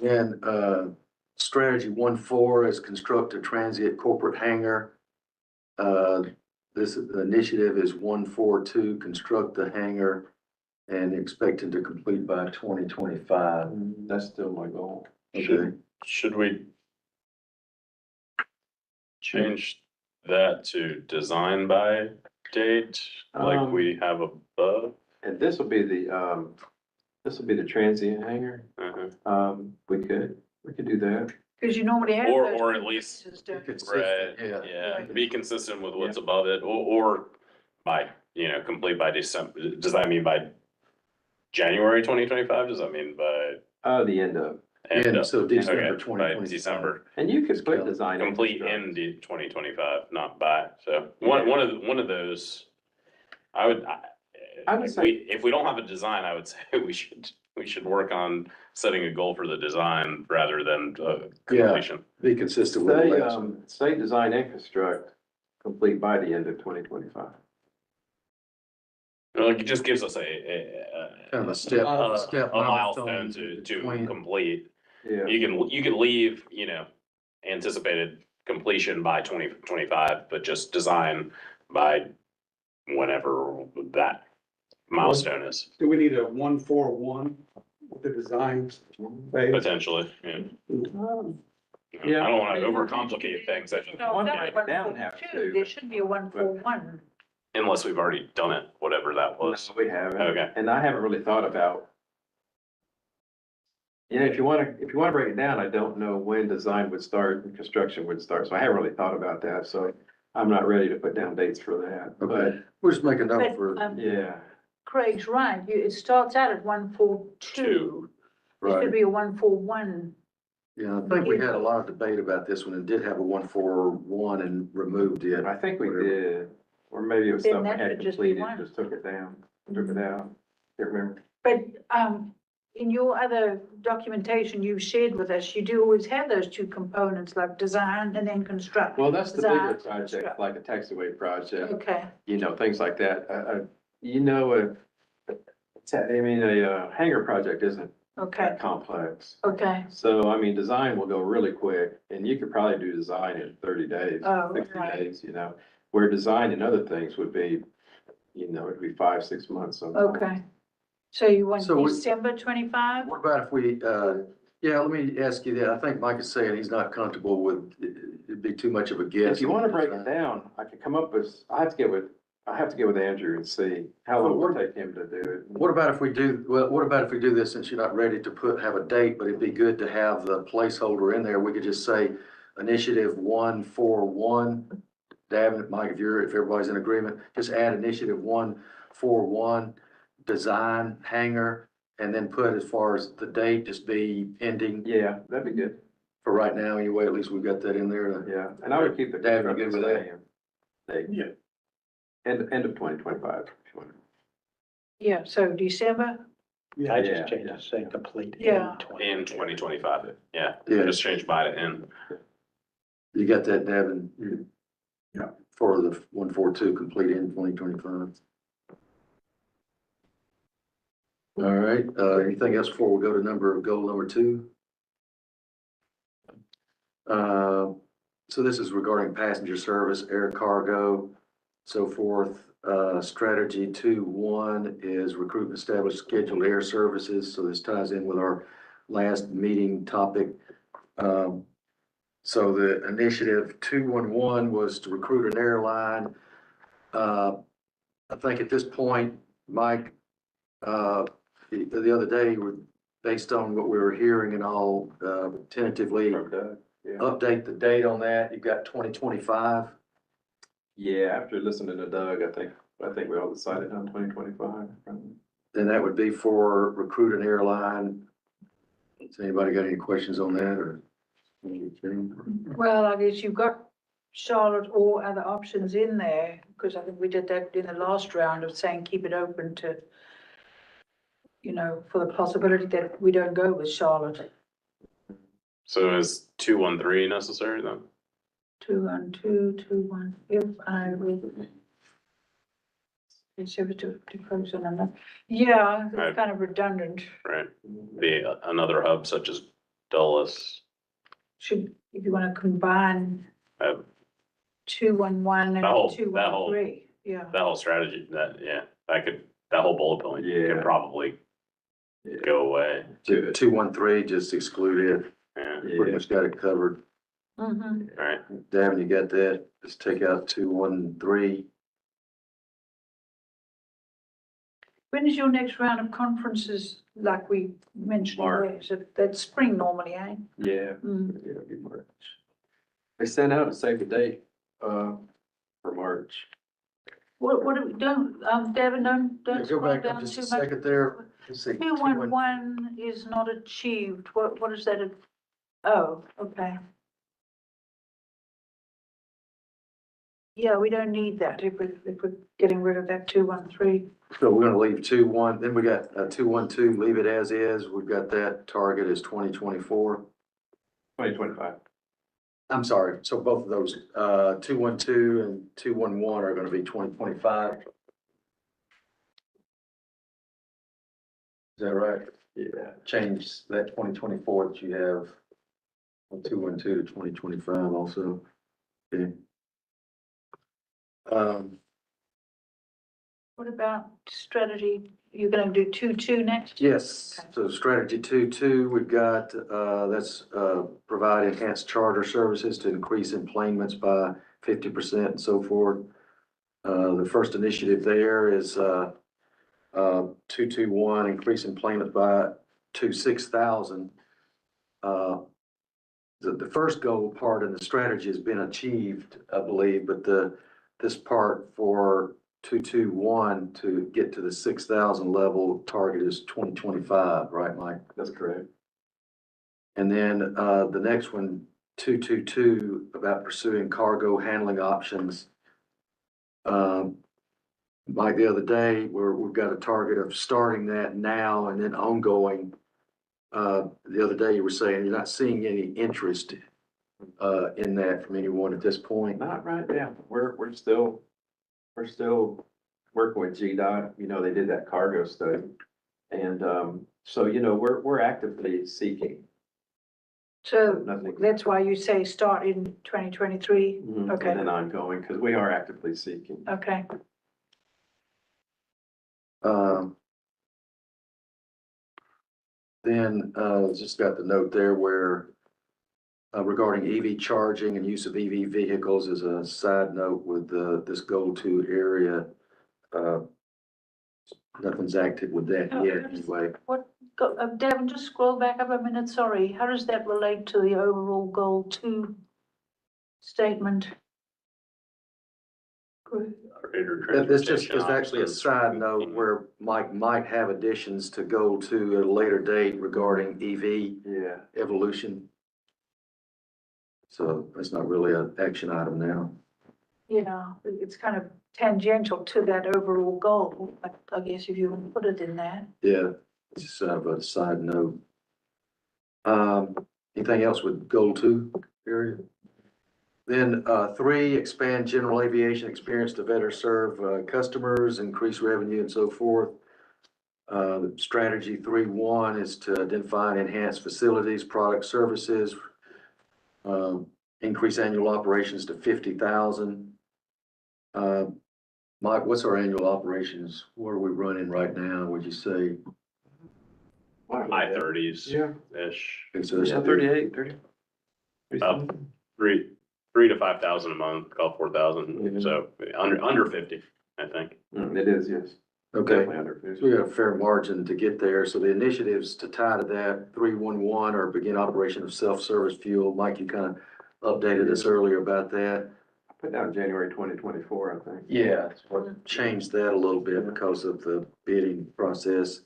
And, strategy 1.4 is construct a transient corporate hangar. This initiative is 1.4.2, construct the hangar and expected to complete by 2025. That's still my goal. Okay, Should we change that to design by date, like we have above? And this will be the transient hangar. Uh-huh. We could do that. Because you normally have Or- those or at two least- pieces, don't you? Consistent, Right, yeah. yeah, Right. be consistent with what's above it, or by, complete by December, does that mean by January 2025? Does that mean by? The end of, Yeah, so December Okay, by 2025. December, and you could put design. complete infrastructure. in 2025, not by, so, one of those, I would, I would if say- if we don't have a design, I would say we should work on setting a goal for the design rather than, completion. Be consistent with the Say, last one. say design and construct complete by the end of 2025. It just gives us a Kind of a step milestone to between- complete. Yeah. You can leave, anticipated completion by 2025, but just design by whenever that milestone is, Do we need a 141 with the designs phase? potentially, yeah. Yeah. I don't wanna overcomplicate things, I just, No, One not break one down for have two. to, There but- should be a 141. unless we've already done it, whatever that No, was. we haven't. Okay. And I haven't really thought about. If you wanna break it down, I don't know when design would start and construction would start, so I haven't really thought about that, so I'm not ready to put down dates for that, Okay, we'll just make a note But, for, but, yeah. Craig's right. It starts out at 142. It right. should be a 141. Yeah, I think we had a lot of debate about this one and did have a 141 and removed it. I think we Whatever. did, or maybe it was Then stuff we that had should just be completed, one. just took it down, took it out, can't remember. But, in your other documentation you've shared with us, you do always have those two components, like design and then construct. Well, that's the Design, bigger project, construct. like a taxiway project, Okay, things like that. A hangar project isn't okay, that complex. okay. So, I mean, design will go really quick, and you could probably do design in 30 days, Oh, 60 right. days, where design and other things would be, it'd be 5, 6 months sometimes. Okay. So you want So we- December 25? What about if we, yeah, let me ask you that. I think Mike is saying he's not comfortable with, it'd be too much of a guess. If you wanna break it down, I could come up with, I have to get with Andrew and see how long it would take him to do it. What about if we do, well, what about if we do this, since you're not ready to have a date, but it'd be good to have the placeholder in there, we could just say initiative 141. Davin, Mike, if everybody's in agreement, just add initiative 141, design, hangar, and then put as far as the date, just be pending Yeah, that'd be good, for right now anyway, at least we've got that in there. yeah, and I would keep the. Dave, you good with that? Date. Yeah. End of 2025, if you want. Yeah, so December? I Yeah, just changed yeah. it, say complete. Yeah. In 2025, yeah, Yeah. just change by to in. You got that, Davin? Yeah. For the 142 complete in 2025. All right, anything else before we go to goal number 2? So this is regarding passenger service, air cargo, so forth. Strategy 2.1 is recruit and establish scheduled air services, so this ties in with our last meeting topic. So the initiative 2.1 was to recruit an airline. I think at this point, Mike, the other day, based on what we were hearing and all, tentatively From Doug, yeah. update the date on that. You've got 2025. Yeah, after listening to Doug, I think we all decided on 2025. Then that would be for recruit an airline. Has anybody got any questions on that or? Well, I guess you've got Charlotte or other options in there, because I think we did that in the last round of saying keep it open to, for the possibility that we don't go with Charlotte. So is 213 necessary then? 212, 21, if I would. It's ever to focus on that. Yeah, Right. it's kind of redundant. Right, be another hub such as Dulles. Should, if you want to combine Uh, 211 That whole- and 213, yeah. That whole strategy, that whole bullet point Yeah. could probably Yeah. go away. 213, just exclude it. Yeah, Pretty much got it covered. Mm-hmm. right. Davin, you got that? Just take out 213. When is your next round of conferences, like we mentioned? March. Earlier? So that's spring normally, eh? Yeah. Mm. Yeah, it'll be March. They sent out a save the date, for March. What do we, Devin, don't Go scroll back up down just too a much. second there. Let's see. 211 is not achieved. What is that? Oh, okay. Yeah, we don't need that if we're getting rid of that 213. So we're gonna leave 2-1, then we got 2-1-2, leave it as is. We've got that target as 2024. 2025. I'm sorry, so both of those, 2-1-2 and 2-1-1 are gonna be 2025. Is that right? Yeah. Change that 2024 that you have on 2-1-2 to 2025 also. Okay. What about strategy? You're gonna do 2-2 next? Yes, Okay. so strategy 2-2, we've got, that's, provide enhanced charter services to increase employments by 50% and so forth. The first initiative there is, 221, increase employment to 6,000. The first goal part in the strategy has been achieved, I believe, but this part for 221 to get to the 6,000 level target is 2025, right, Mike? That's correct. And then, the next one, 222, about pursuing cargo handling options. Mike, the other day, we've got a target of starting that now and then ongoing. The other day you were saying you're not seeing any interest, in that from anyone at this point. Not right now. We're still working with GDOT. You know, they did that cargo study. And, so, you know, we're actively seeking. So Nothing. that's why you say start in 2023? Okay. And then ongoing, because we are actively seeking. Okay. Then, just got the note there where, regarding EV charging and use of EV vehicles as a side note with, this go-to area. Nothing's active with that yet anyway. Devin, just scroll back up a minute, sorry. How does that relate to the overall goal 2 statement? It's just, it's actually a side note where Mike might have additions to go to at a later date regarding EV Yeah. evolution. So it's not really an action item now. You know, it's kind of tangential to that overall goal, I guess if you want to put it in there. Yeah, it's just sort of a side note. Anything else with goal 2 area? Then, 3, expand general aviation experience to better serve, customers, increase revenue and so forth. Strategy 3-1 is to identify and enhance facilities, product services, increase annual operations to 50,000. Mike, what's our annual operations? What are we running right now, would you say? High 30s Yeah. ish, So it's Yeah, 38, 30. About 3 to 5,000 a month, call 4,000, so under 50, I think. It is, yes. Okay, Definitely under so 50. we got a fair margin to get there. So the initiatives to tie to that, 3-1-1 or begin operation of self-service fuel. Mike, you kind of updated us earlier about that. I put down January 2024, I think. Yeah, changed that a little bit because of the bidding process.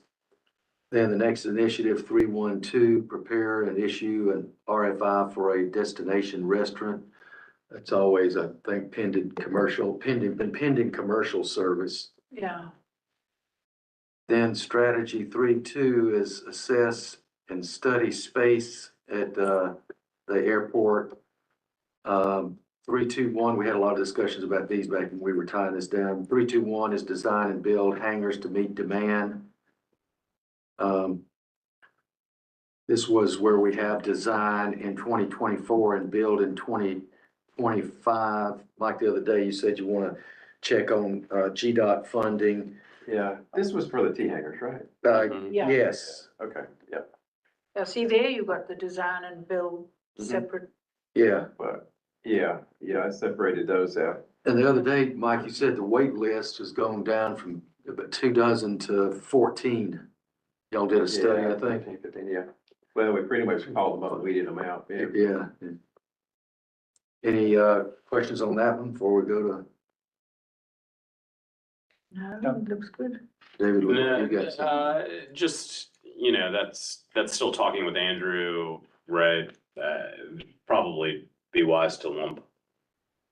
Then the next initiative, 3-1-2, prepare and issue an RFI for a destination restaurant. That's always, I think, pending commercial service. Yeah. Then strategy 3-2 is assess and study space at, the airport. 3-2-1, we had a lot of discussions about these back when we were tying this down. 3-2-1 is design and build hangars to meet demand. This was where we have design in 2024 and build in 2025. Like the other day, you said you want to check on, GDOT funding. Yeah, this was for the T hangers, right? Yeah. Yes, Okay, yeah. Now, see there, you got the design and build separate. yeah. But, yeah, I separated those out. And the other day, Mike, you said the wait list has gone down from about 24 to 14. Y'all did a study, I think. 15, yeah. Well, we pretty much called them up and weeded them out, yeah. Yeah. Any, questions on that one before we go to No, it looks good. David? What No, you got? just, that's still talking with Andrew, right? Probably be wise to lump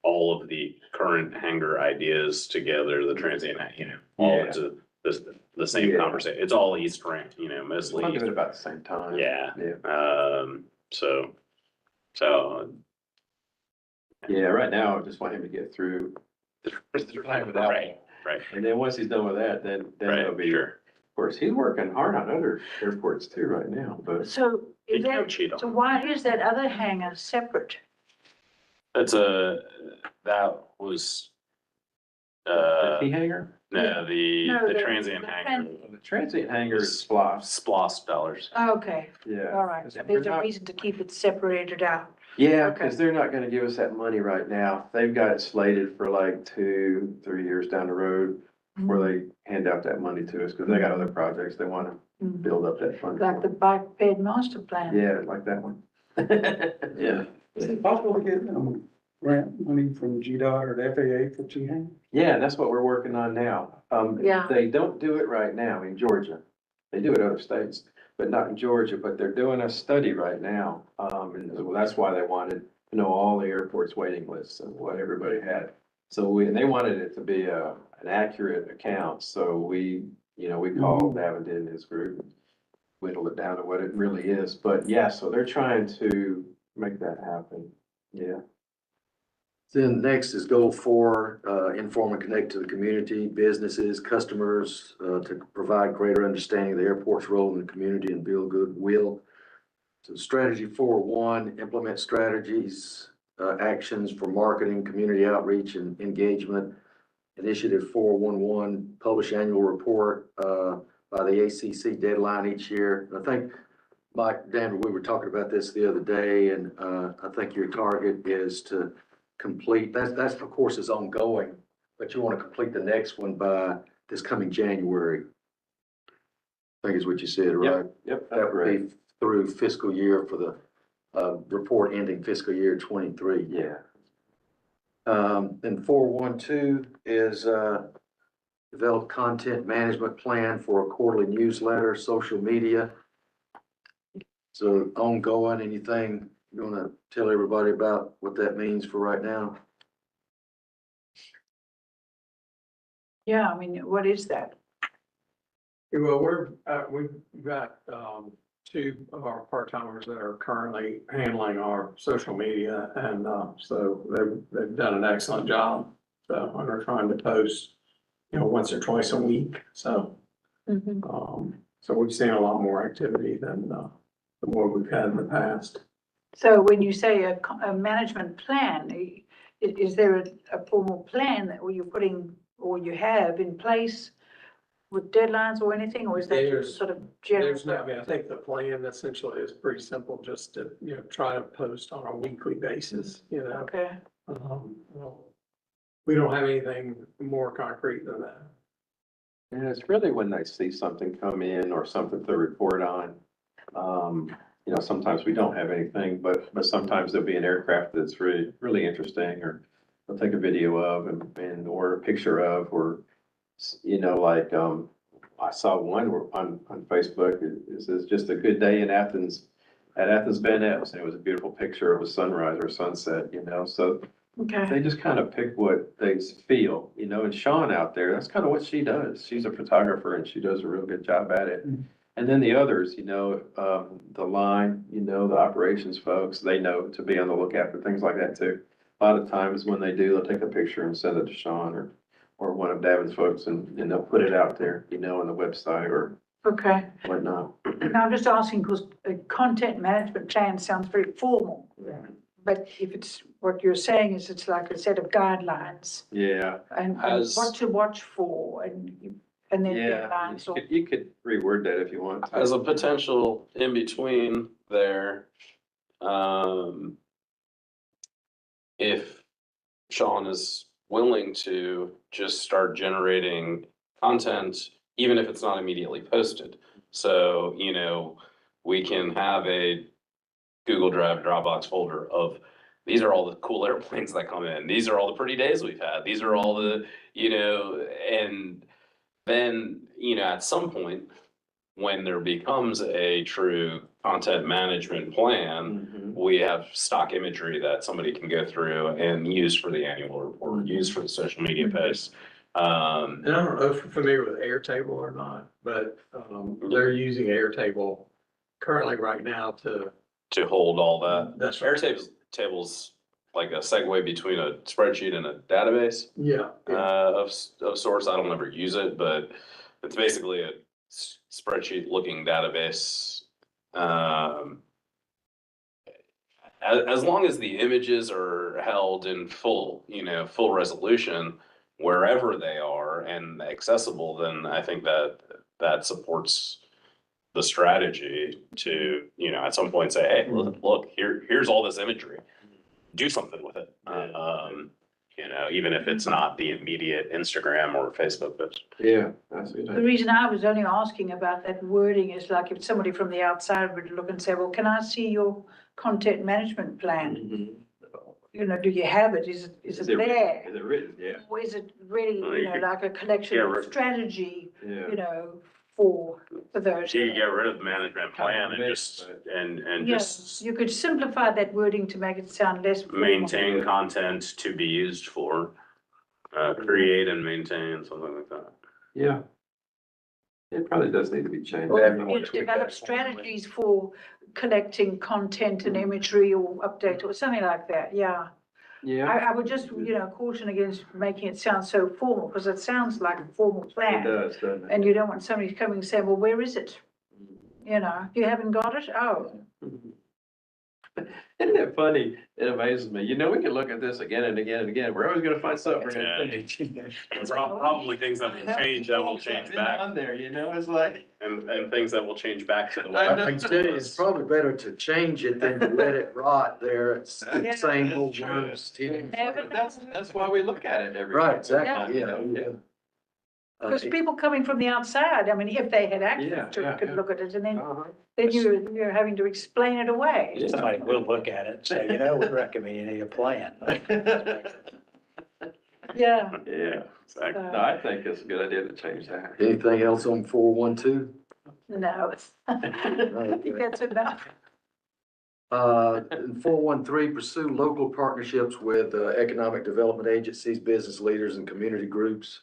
all of the current hangar ideas together, the transient, all Yeah. into the same Yeah. conversation. It's all East Grant, mostly. Funded East. at about the same time. Yeah. Yeah. So, Yeah, right now, I just want him to get through. Time without right, me. right, And then once he's done with that, then it'll right, be, of sure. course, he's working hard on other airports too right now, but. So You is can't that, cheat so on. why is that other hangar separate? That was, The T hangar? no, No, the the- transient the hangar. The transient hangar is SPOS. Splost dollars. Okay, Yeah. all right. So there's a reason to keep it separated out. Yeah, Okay. because they're not gonna give us that money right now. They've got it slated for like 2-3 years down the road before they hand out that money to us, because they got other projects they wanna Mhm. build up that fund Like the for. bike bed master plan. Yeah, like that one. Yeah. Is it possible to get, grant money from GDOT or the FAA for G-Hang? Yeah, that's what we're working on now. Yeah. They don't do it right now in Georgia. They do it in other states, but not in Georgia, but they're doing a study right now. And that's why they wanted to know all the airports waiting lists and what everybody had. So they wanted it to be an accurate account, so we called Davin and his group, whittled it down to what it really is. But yeah, so they're trying to make that happen. Yeah. Then next is goal 4, inform and connect to the community, businesses, customers, to provide greater understanding of the airport's role in the community and build goodwill. So strategy 4.1, implement strategies, actions for marketing, community outreach and engagement. Initiative 4.11, publish annual report, by the ACC deadline each year. And I think, Mike, Dan, we were talking about this the other day, and, I think your target is to complete, that's of course is ongoing, but you want to complete the next one by this coming January. I think is what you said, right? Yep, that's That would correct. be through fiscal year for the, report ending fiscal year 23. Yeah. And 4.12 is, develop content management plan for a quarterly newsletter, social media. So ongoing, anything you want to tell everybody about what that means for right now? Yeah, I mean, what is that? Well, we've got, 2 of our part-timers that are currently handling our social media, and, so they've done an excellent job. So, and we're trying to post, once or twice a week, so, so we've seen a lot more activity than what we've had in the past. So when you say a management plan, is there a formal plan that you're putting or you have in place with deadlines or anything, or is that There's- just sort of general? There's no, I mean, I think the plan essentially is pretty simple, just to, try to post on a weekly basis, Okay, well, we don't have anything more concrete than that. And it's really when they see something come in or something to report on. Sometimes we don't have anything, but sometimes there'll be an aircraft that's really, really interesting, or they'll take a video of and or a picture of, or, I saw one on Facebook, it says just a good day in Athens, at Athens Van Ness, and it was a beautiful picture of a sunrise or sunset, so okay, they just kind of pick what they feel, and Sean out there, that's kind of what she does. She's a photographer and she does a real good job at it. And then the others, the line, the operations folks, they know to be on the lookout for things like that too. A lot of times when they do, they'll take a picture and send it to Sean or one of Davin's folks, and they'll put it out there, on the website or okay. whatnot. Now, I'm just asking because a content management plan sounds very formal. But if it's, what you're saying is it's like a set of guidelines Yeah. and As- what to watch for and then Yeah, deadlines or. you could reword that if you want to. As a potential in between there, if Sean is willing to just start generating content, even if it's not immediately posted. So, we can have a Google Drive, Dropbox folder of, these are all the cool airplanes that come in. These are all the pretty days we've had. These are all the, and then, at some point, when there becomes a true content management plan, we have stock imagery that somebody can go through and use for the annual report, use for the social media posts. And I don't know if you're familiar with Airtable or not, but, they're using Airtable currently right now to. hold all that. That's right. Airtable's like a segue between a spreadsheet and a database. Yeah. Of sorts. I don't ever use it, but it's basically a spreadsheet looking database. As long as the images are held in full resolution wherever they are and accessible, then I think that supports the strategy to, at some point say, hey, look, here's all this imagery. Do something with it. Even if it's not the immediate Instagram or Facebook post. Yeah, that's good. The reason I was only asking about that wording is like if somebody from the outside would look and say, well, can I see your content management plan? Do you have it? Is it there? Is it written? Yeah. Or is it really, Well, you could like a collection of right. strategy, Yeah. For those? So you get rid of the management plan and Mix, just, and Yes, just you could simplify that wording to make it sound less. formal. maintain content to be used for, create and maintain, something like that. Yeah. It probably does need to be changed. Or Everyone you tweak develop that. strategies for collecting content and imagery or update or something like that, yeah. Yeah, I would just, caution against making it sound so formal, because it sounds like a formal it plan. does, doesn't it? And you don't want somebody coming and saying, well, where is it? You haven't got it? Oh, Isn't it funny? It amazes me. We can look at this again and again and again. We're always gonna find something we're gonna change. Probably things that will change back, On there, it's like. and things that will change back to the. I know. I can tell you, it's probably better to change it than to let it rot there. It's the Yeah. same old True. worms. never know. That's why we look at it every. Right, time. exactly, yeah. Because people coming from the outside, I mean, if they had Yeah, access to yeah, it, could yeah. look at it, and then Uh-huh. you're having to explain it away. Yeah. Somebody will look at it and say, we reckon you need a plan. Yeah. Yeah, Exactly. no, I think it's a good idea to change that. Anything else on 412? No, I think that's enough. 413, pursue local partnerships with economic development agencies, business leaders, and community groups.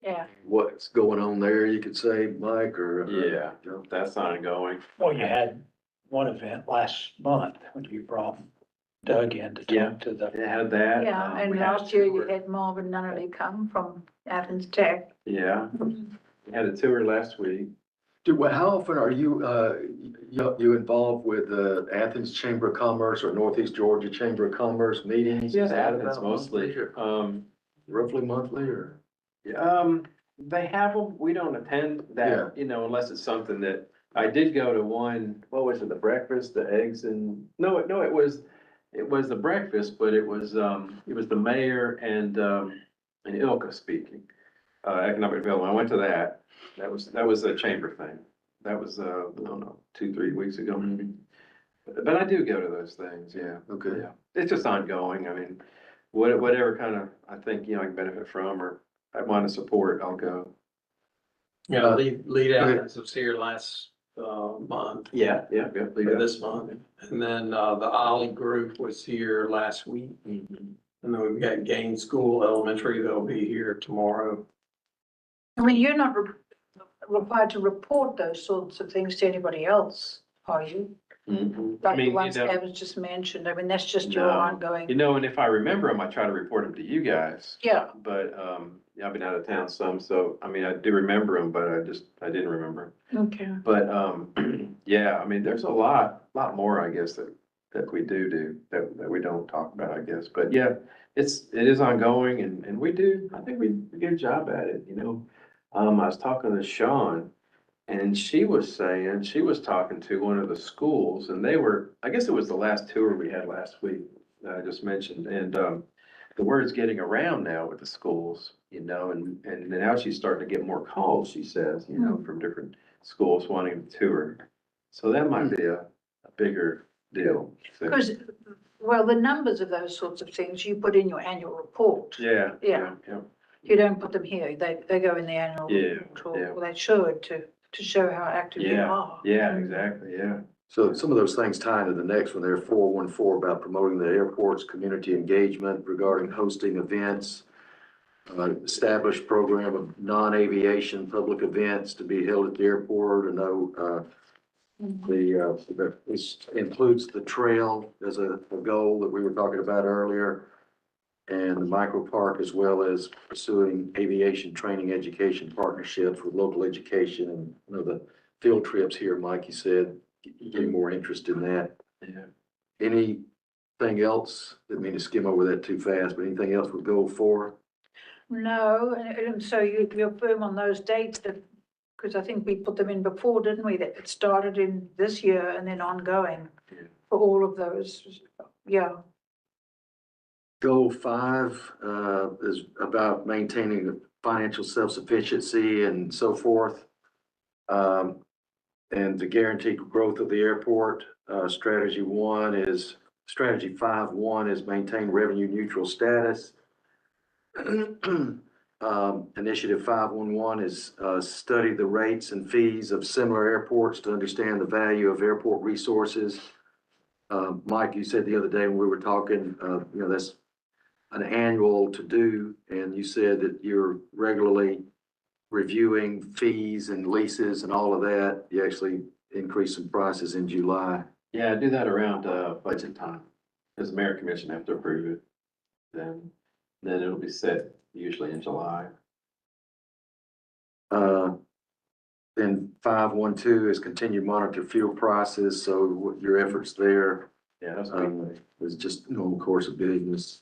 Yeah. What's going on there, you could say, Mike, or? Yeah, that's ongoing. Well, you had one event last month when you brought Doug in to Yeah. talk to the. It had that. Yeah, and we had a last year you tour. had Marvin Nunnally come from Athens-Tech. Yeah, we had a tour last week. How often are you involved with the Athens Chamber of Commerce or Northeast Georgia Chamber of Commerce meetings? Yes, Is that Athens about mostly. monthly or roughly monthly, or? They have them, we don't attend that, unless it's something that, I did go to one, what was it, the breakfast, the eggs and, no, it was the breakfast, but it was the mayor and Ilka speaking, economic development. I went to that. That was a chamber thing. That was, I don't know, 2-3 weeks ago maybe. But I do go to those things, yeah. Okay. Yeah, it's just ongoing. I mean, whatever kind of, I think, I can benefit from or I want to support, I'll go. Yeah, lead Athens was here last, month, Yeah. or this month. And then, the Ollie group was here last week. And then we've got Gaines School Elementary, they'll be here tomorrow. I mean, you're not required to report those sorts of things to anybody else, are you? I Like the mean, ones that was just mentioned, I mean, that's just your No. ongoing. and if I remember them, I try to report them to you guys. Yeah, But, I've been out of town some, so, I mean, I do remember them, but I didn't remember. okay. But, yeah, I mean, there's a lot more, I guess, that we do, that we don't talk about, I guess. But yeah, it is ongoing and we do, I think we do a good job at it, I was talking to Sean and she was talking to one of the schools and I guess it was the last tour we had last week that I just mentioned. And, the word's getting around now with the schools, and now she's starting to get more calls, she says, from different schools wanting to tour. So that might be a bigger deal. So, Because, well, the numbers of those sorts of things you put in your annual report. yeah, Yeah. yeah. You don't put them here, they go in the annual Yeah, report, yeah. or they should to show how active you Yeah, are. yeah, exactly, yeah. So some of those things tie into the next one there, 414, about promoting the airport's community engagement regarding hosting events. Established program of non-aviation public events to be held at the airport. I know, this includes the trail as a goal that we were talking about earlier. And the micro park, as well as pursuing aviation training education partnerships with local education and, the field trips here, Mike, you said, getting more interest in that. Yeah. Anything else? Didn't mean to skim over that too fast, but anything else with goal 4? No, and so you're firm on those dates that, because I think we put them in before, didn't we? That it started in this year and then ongoing Yeah. for all of those, yeah. Goal 5 is about maintaining financial self-sufficiency and so forth. And to guarantee growth of the airport, strategy 5.1 is maintain revenue neutral status. Initiative 511 is study the rates and fees of similar airports to understand the value of airport resources. Mike, you said the other day when we were talking, that's an annual to do, and you said that you're regularly reviewing fees and leases and all of that. You actually increased some prices in July. Yeah, do that around, budget time, because the mayor commission have to approve it. Then it'll be set usually in July. Then 512 is continue to monitor fuel prices, so what your efforts there Yeah, that's a big thing. is just normal course of business.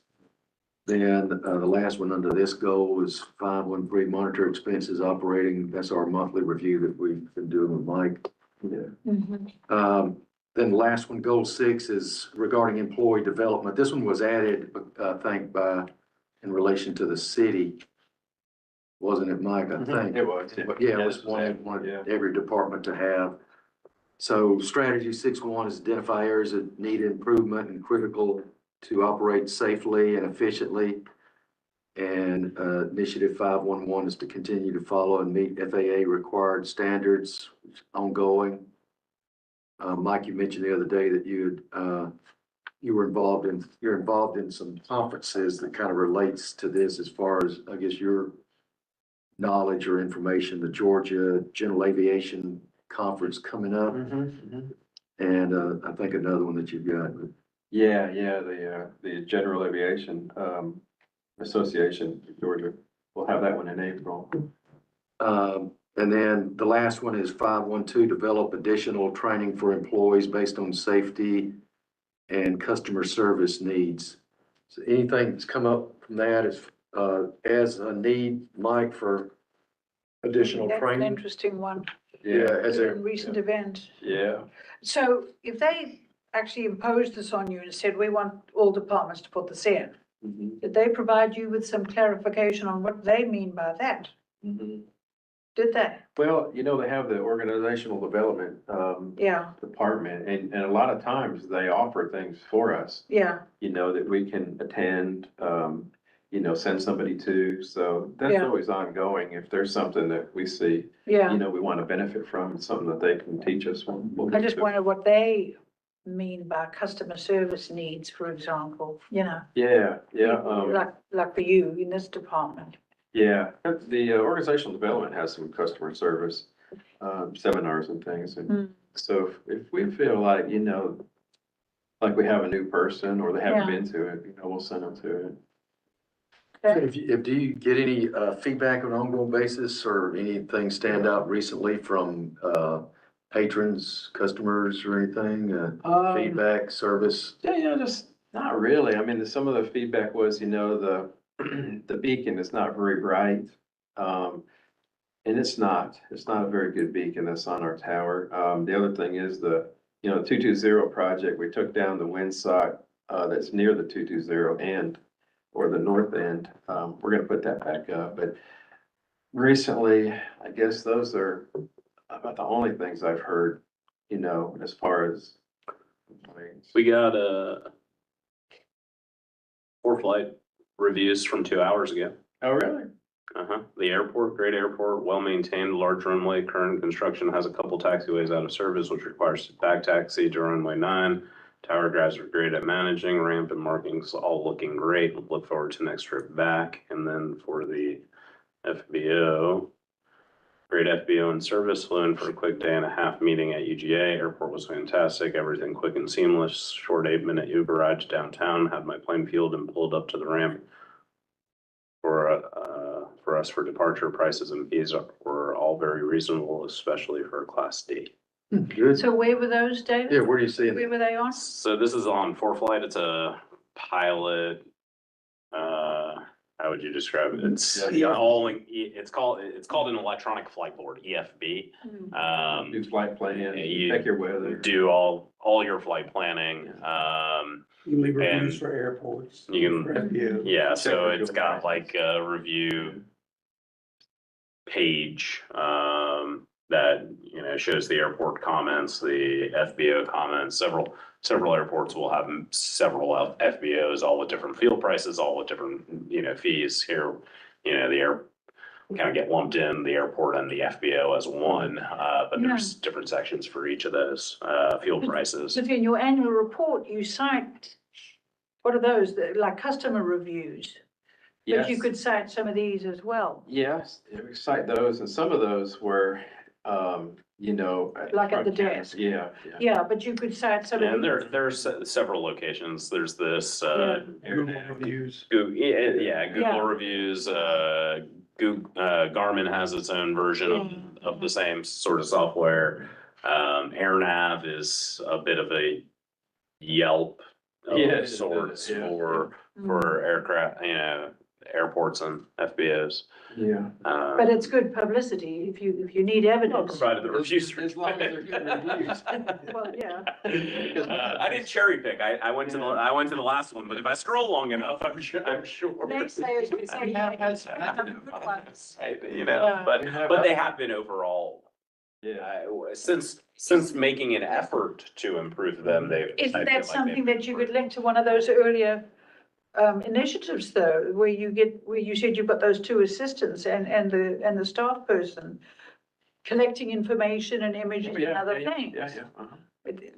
Then, the last one under this goal is 513, monitor expenses operating. That's our monthly review that we've been doing with Mike. Yeah. Then the last one, goal 6, is regarding employee development. This one was added, I think, in relation to the city. Wasn't it, Mike? I think. It was, yeah. But yeah, it was this one, added, one yeah. every department to have. So strategy 6.1 is identify areas that need improvement and critical to operate safely and efficiently. And initiative 511 is to continue to follow and meet FAA required standards ongoing. Mike, you mentioned the other day that you're involved in some conferences that kind of relates to this as far as, I guess, your knowledge or information, the Georgia General Aviation Conference coming up. And I think another one that you've got. Yeah, the General Aviation, Association of Georgia. We'll have that one in April. And then the last one is 512, develop additional training for employees based on safety and customer service needs. So anything that's come up from that is, as a need, Mike, for additional That's an training? interesting one, Yeah, as a, recent event. Yeah. So if they actually imposed this on you and said, we want all departments to put this in, did they provide you with some clarification on what they mean by that? Did they? Well, they have the organizational development, Yeah, department, and a lot of times they offer things for us, yeah, that we can attend, send somebody to. So that's Yeah. always ongoing. If there's something that we see, yeah. we want to benefit from, it's something that they can teach us. we'll I just do. wonder what they mean by customer service needs, for example, Yeah, like for you in this department. yeah. The organizational development has some customer service, seminars and things. And so if we feel like, like we have a new person or they haven't Yeah. been to it, we'll send them to it. so do you get any feedback on an ongoing basis or anything stand out recently from patrons, customers or anything? Feedback, service? Yeah, just not really. I mean, some of the feedback was, the the beacon is not very bright. And it's not a very good beacon that's on our tower. The other thing is the 220 project, we took down the windsock that's near the 220 and or the north end. We're gonna put that back up, but recently, I guess those are about the only things I've heard, as far as complaints. We got, 4 flight reviews from 2 hours ago. Oh, really? Uh-huh. The airport, great airport, well-maintained, large runway, current construction has a couple taxiways out of service, which requires back taxi to runway 9. Tower guys are great at managing, ramp and markings all looking great. Look forward to next trip back. And then for the FBO, great FBO and service, flew in for a quick day and a half meeting at UGA. Airport was fantastic, everything quick and seamless. Short 8-minute Uber ride to downtown, had my plane fueled and pulled up to the ramp. For us for departure, prices and fees were all very reasonable, especially for a Class D. Good. So where were those, David? Yeah, where do you see it? Where were they on? So this is on 4 flight. It's a pilot. How would you describe it? It's it's called an electronic flight board, EFB. Do flight plan, You check your weather. Do all your flight planning. You leave reviews for airports. You can, yeah, so Check it's your got license. like a review page, that, shows the airport comments, the FBO comments. Several airports will have several FBOs, all with different fuel prices, all with different, fees here. The air kind of get lumped in, the airport and the FBO as one, but there's different sections for each of those, fuel prices. But in your annual report, you cite, what are those, like customer reviews? But you Yes. could cite some of these as well. Yes, we cite those, and some of those were, Like at the desk. Yeah. Yeah, but you could cite some of And these. there's several locations. There's this, Google reviews. Google, Google Yeah. reviews, Google, Garmin has its own version of the same sort of software. AirNav is a bit of a Yelp of sorts for aircraft, airports and FBOs. Yeah. But it's good publicity if you need evidence. Provided the reviews. As long as they're good reviews. Well, yeah. I didn't cherry pick. I went to the last one, but if I scroll long enough, I'm sure. Naysayers would say, yeah, that's good ones. But they have been overall, Yeah. since making an effort to improve them, they've. Isn't I feel that like something they've that you could link to one of those earlier initiatives though, where you said you've got those 2 assistants and the staff person collecting information and images and other things? Yeah.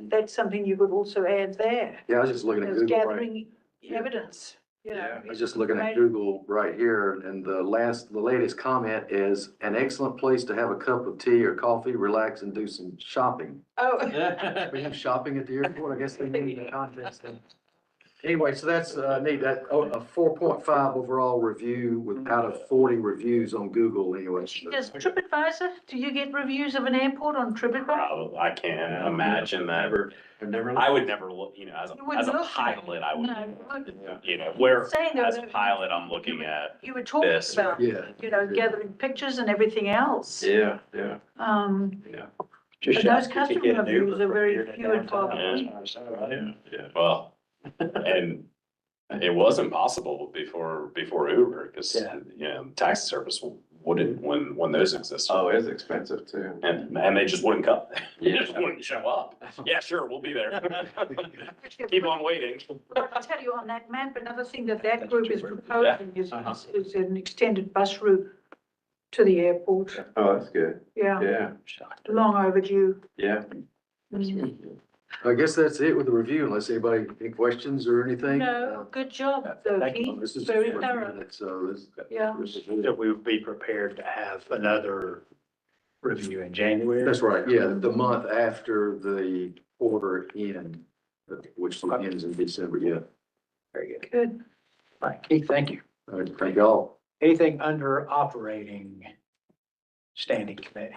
That's something you could also add there, Yeah, I was just looking at as Google, right? gathering evidence, Yeah, I was just looking at Google right here, and the latest comment is an excellent place to have a cup of tea or coffee, relax and do some shopping. Oh, We have shopping at the airport, I guess they need the context then. Anyway, so that's, neat, that, a 4.5 overall review with out of 40 reviews on Google anyway. does TripAdvisor, do you get reviews of an airport on TripAdvisor? Probably, I can't imagine that. I've never. I would never look, as You wouldn't a look at it. pilot, I would, No. where, Saying though as a that pilot, I'm looking at you were talking this. about, Yeah. gathering pictures and everything else. Yeah. But those customer reviews are very few and far between. Well, and it wasn't possible before Uber, because, taxi service wouldn't, when those existed. Oh, it's expensive too. And they just wouldn't come, they just wouldn't show up. Yeah, sure, we'll be there. Keep on waiting. But I'll tell you on that map, another thing that group is proposing is an extended bus route to the airport. Oh, that's good. Yeah, Yeah, long overdue. yeah. I guess that's it with the review, unless anybody, any questions or anything? No, good job, though, Thank you. Keith. This is Very the first thorough. minute, so this. Yeah. this is- That we would be prepared to have another review in January. That's right, yeah, the month after the quarter end, which ends in December, yeah. Very good. Good. All right, Keith, thank you. All right, thank y'all. Anything under operating standing committee?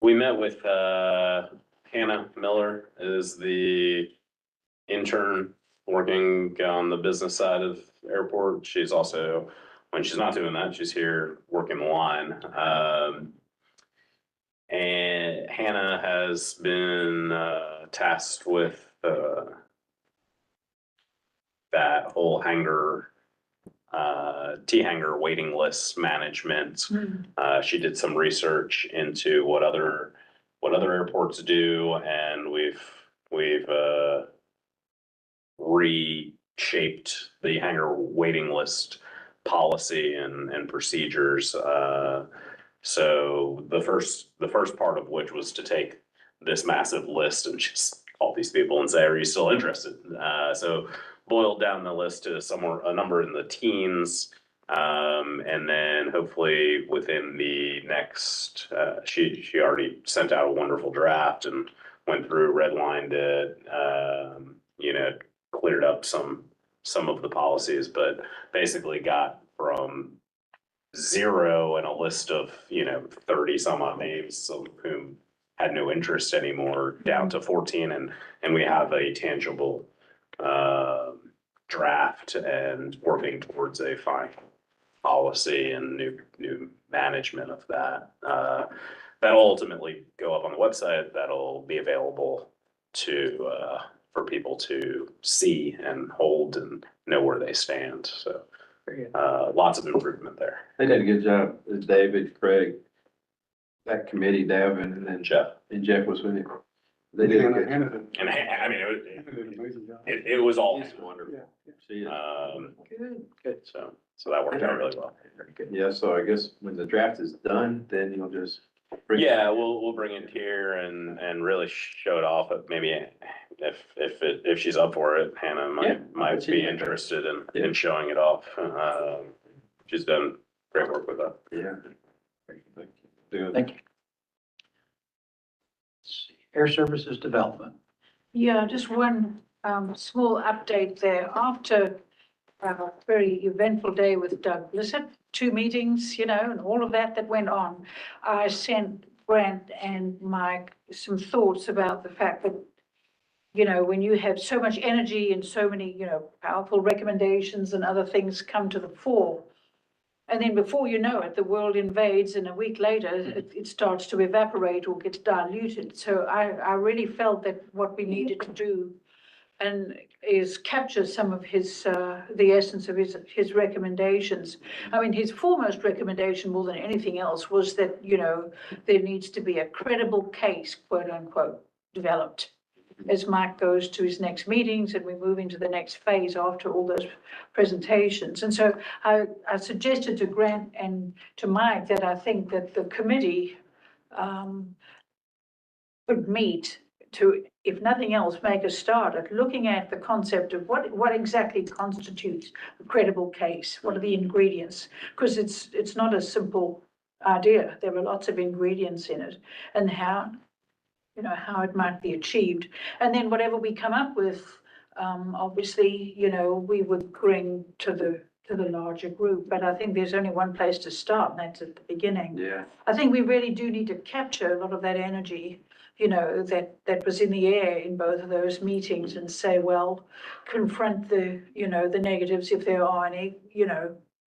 We met with, Hannah Miller, is the intern working on the business side of airport. She's also, when she's not doing that, she's here working the line. And Hannah has been, tasked with, that whole hangar, T-hanger waiting list management. She did some research into what other airports do, and we've reshaped the hangar waiting list policy and procedures. So the first part of which was to take this massive list and just call these people and say, are you still interested? So boiled down the list to a number in the teens. And then hopefully within the next, she already sent out a wonderful draft and went through, redlined it, cleared up some of the policies, but basically got from 0 and a list of, 30 some odd names, some of whom had no interest anymore, down to 14, and we have a tangible draft and working towards a final policy and new management of that. That'll ultimately go up on the website. That'll be available for people to see and hold and know where they stand. So lots of improvement there. They did a good job, David, Craig, that committee, Devin, and then Jeff. And Jeff was with him. They did a good job. And I mean, it was all wonderful. She is. Good. So that worked out really well. Yeah, so I guess when the draft is done, then you'll just. Yeah, we'll bring it here and really show it off. Maybe if she's up for it, Hannah might be interested in showing it off. She's done great work with that. Yeah. Thank you. Air Services Development. Yeah, just one small update there. After a very eventful day with Doug Blissett, 2 meetings, and all of that went on, I sent Grant and Mike some thoughts about the fact that, when you have so much energy and so many, powerful recommendations and other things come to the fore, and then before you know it, the world invades, and a week later, it starts to evaporate or gets diluted. So I really felt that what we needed to do is capture some of the essence of his recommendations. I mean, his foremost recommendation, more than anything else, was that, there needs to be a credible case, quote unquote, developed as Mike goes to his next meetings and we move into the next phase after all those presentations. And so I suggested to Grant and to Mike that I think that the committee would meet to, if nothing else, make a start at looking at the concept of what exactly constitutes a credible case. What are the ingredients? Because it's not a simple idea. There are lots of ingredients in it, and how it might be achieved. And then whatever we come up with, obviously, we would bring to the larger group. But I think there's only one place to start, and that's at the beginning. Yeah. I think we really do need to capture a lot of that energy, that was in the air in both of those meetings, and say, well, confront the negatives if there are any,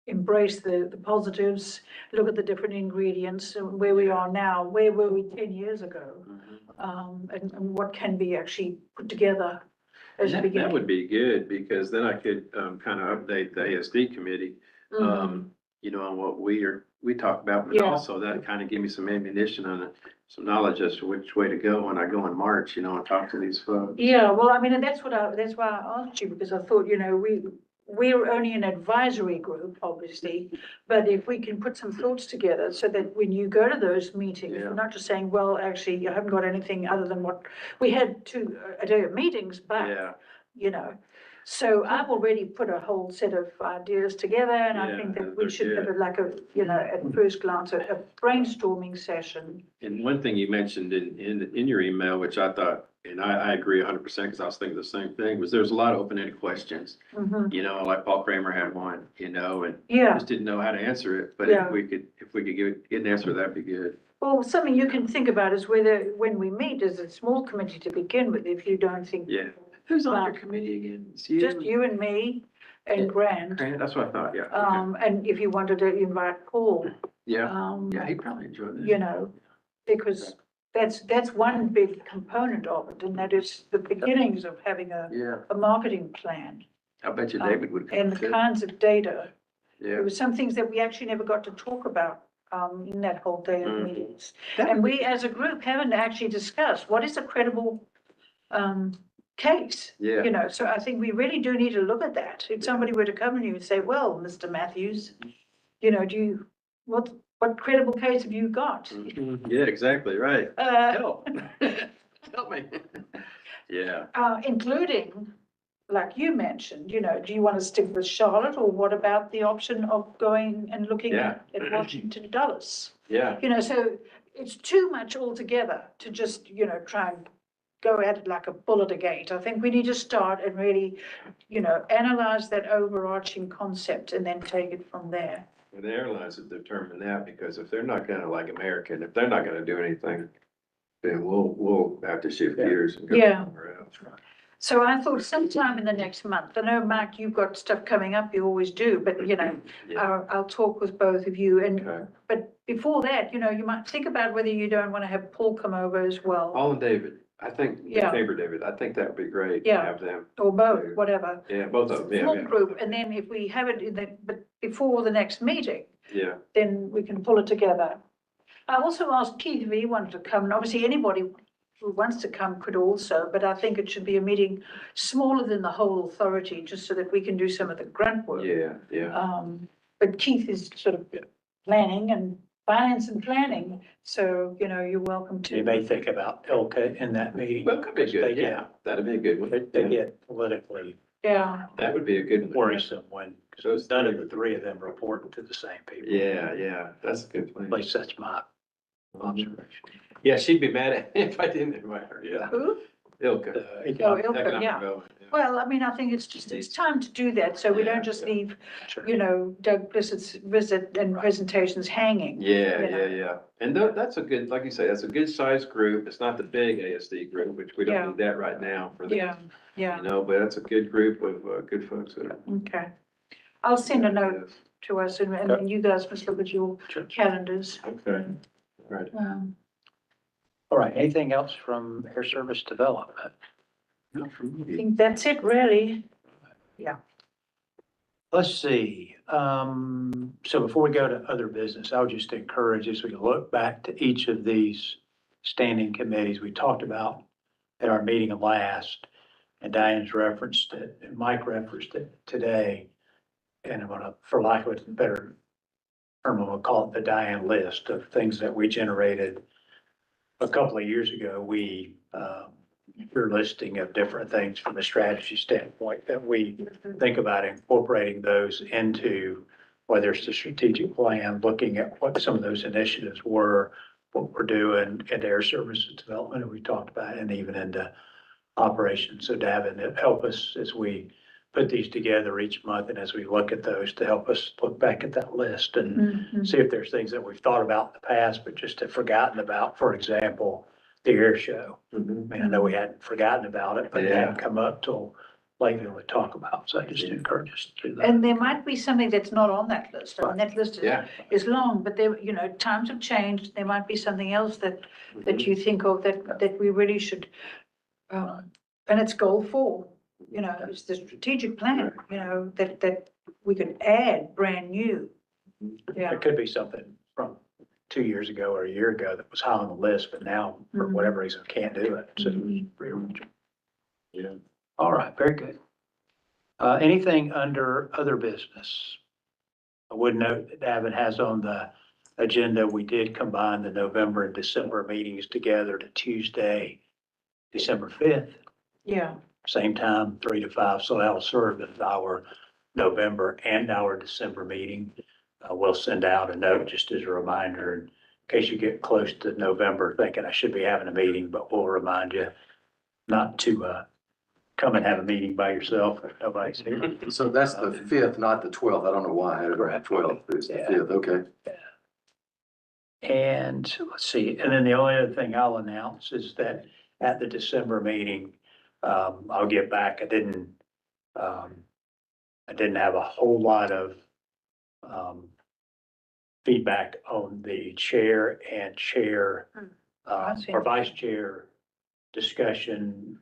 embrace the positives, look at the different ingredients and where we are now, where were we 10 years ago, and what can be actually put together as a beginning. That would be good, because then I could kind of update the ASD committee, on what we talked about, but Yeah. also that kind of give me some ammunition on it, some knowledge as to which way to go when I go in March, and talk to these folks. Yeah, well, I mean, and that's why I asked you, because I thought, we're only an advisory group, obviously, but if we can put some thoughts together so that when you go to those meetings, Yeah. you're not just saying, well, actually, I haven't got anything other than what we had a day of meetings, but, Yeah, so I've already put a whole set of ideas together, and I Yeah, think that they're we should have good. at first glance, a brainstorming session. and one thing you mentioned in your email, which I thought, and I agree 100%, because I was thinking the same thing, was there's a lot of open-ended questions. Mhm. Like Paul Kramer had one, and Yeah. just didn't know how to answer it, but Yeah. if we could get an answer, that'd be good. Well, something you can think about is whether, when we meet as a small committee to begin with, if you don't think. Yeah. Who's on Well, your committee again? It's Just you and me and Grant. Grant, that's what I thought, yeah. Okay. And if you wanted to invite Paul, Yeah, he probably enjoyed it. because that's one big component of it, and that is the beginnings of having Yeah. a marketing plan. I bet you David would. and the kinds of data. Yeah. There were some things that we actually never got to talk about, in that whole day of Mhm. meetings. And we, as a group, haven't actually discussed what is a credible, case. Yeah. You know, so I think we really do need to look at that. If somebody were to come to you and say, well, Mr. Matthews, you know, what credible case have you got? Yeah, exactly, right. Help. Help me. Yeah. Including, like you mentioned, you know, do you want to stick with Charlotte, or what about the option of going and looking at Washington Dulles? Yeah. You know, so it's too much altogether to just, you know, try and go at it like a bull at a gate. I think we need to start and really, you know, analyze that overarching concept and then take it from there. Well, the airlines have determined that, because if they're not gonna, like American, if they're not gonna do anything, then we'll have to shift Yeah. gears and go Yeah. somewhere else. So I thought sometime in the next month, I know, Mark, you've got stuff coming up, you always do, but you know, Yeah. I'll talk with both of you and, Okay. but before that, you know, you might think about whether you don't want to have Paul come over as well, Paul and David, I think, Yeah. Tabor David, I think that would be great to Yeah. have them. or both, whatever. Yeah, both of them, yeah, Small yeah. group, and then if we have it in the, but before the next meeting, Yeah, then we can pull it together. I also asked Keith if he wanted to come, and obviously anybody who wants to come could also, but I think it should be a meeting smaller than the whole authority, just so that we can do some of the grunt work. yeah. But Keith is sort of planning and finance and planning, so, you know, you're welcome to. You may think about Ilka in that meeting. Well, could be because they good, get- yeah, that'd be a good one. They Yeah. get politically Yeah, That would be a good one. worrisome when, Those because none of three. the three of them report to the same people. Yeah, that's a good At plan. least that's my observation. Yeah, she'd be mad at me if I didn't invite her, yeah. who? Ilka. Oh, Economic- Ilka, Economic yeah. development, yeah. Well, I mean, I think it's time to do that, so we Yeah, don't just yeah. leave, Sure. you know, Doug Blissett's visit and presentations hanging. Yeah, You know. yeah. And that's a good, like you say, that's a good sized group. It's not the big ASD group, which we Yeah. don't need that right now for the, Yeah, yeah, you know, but that's a good group of good folks that are. okay. I'll send a note to us, and then you guys must look at your Sure. calendars. Okay, all right. All right, anything else from Air Service Development? Not from I me. think that's it, really. Let's see, so before we go to other business, I would just encourage as we look back to each of these standing committees we talked about at our meeting last, and Diane's referenced it, and Mike referenced it today. And I'm gonna, for lack of a better term, I'm gonna call it the Diane list of things that we generated a couple of years ago. Your listing of different things from a strategy standpoint that we think about incorporating those into, whether it's the strategic plan, looking at what some of those initiatives were, what we're doing at Air Services Development, and we talked about, and even into operations. So Davin, it help us as we put these together each month and as we look at those to help us look back at that list and Mhm. see if there's things that we've thought about in the past, but just have forgotten about. For example, the air show. Mhm. I mean, I know we hadn't forgotten about it, but it Yeah. hadn't come up till lately to talk about. So I just encourage us to do that. And there might be something that's not on that list. I mean, that list Yeah. is long, but there, you know, times have changed. There might be something else that you think of that we really should, and it's goal 4, you know, it's the strategic plan, you know, that we could add brand new. Yeah. It could be something from 2 years ago or a year ago that was high on the list, but now for Mhm. whatever reason can't do it. So Mhm. rearrange. Yeah. All right, very good. Anything under other business? I would note that Davin has on the agenda, we did combine the November and December meetings together to Tuesday, December 5th, Yeah, same time, 3 to 5. So that'll serve as our November and our December meeting. We'll send out a note just as a reminder in case you get close to November thinking I should be having a meeting, but we'll remind you not to, come and have a meeting by yourself if nobody's here. So that's the 5th, not the 12th. I don't know why I had it on the Correct. 12th. It's the Yeah. 5th, okay. And let's see, and then the only other thing I'll announce is that at the December meeting, I'll get back. I didn't have a whole lot of, feedback on the chair and chair, I see. or vice chair discussion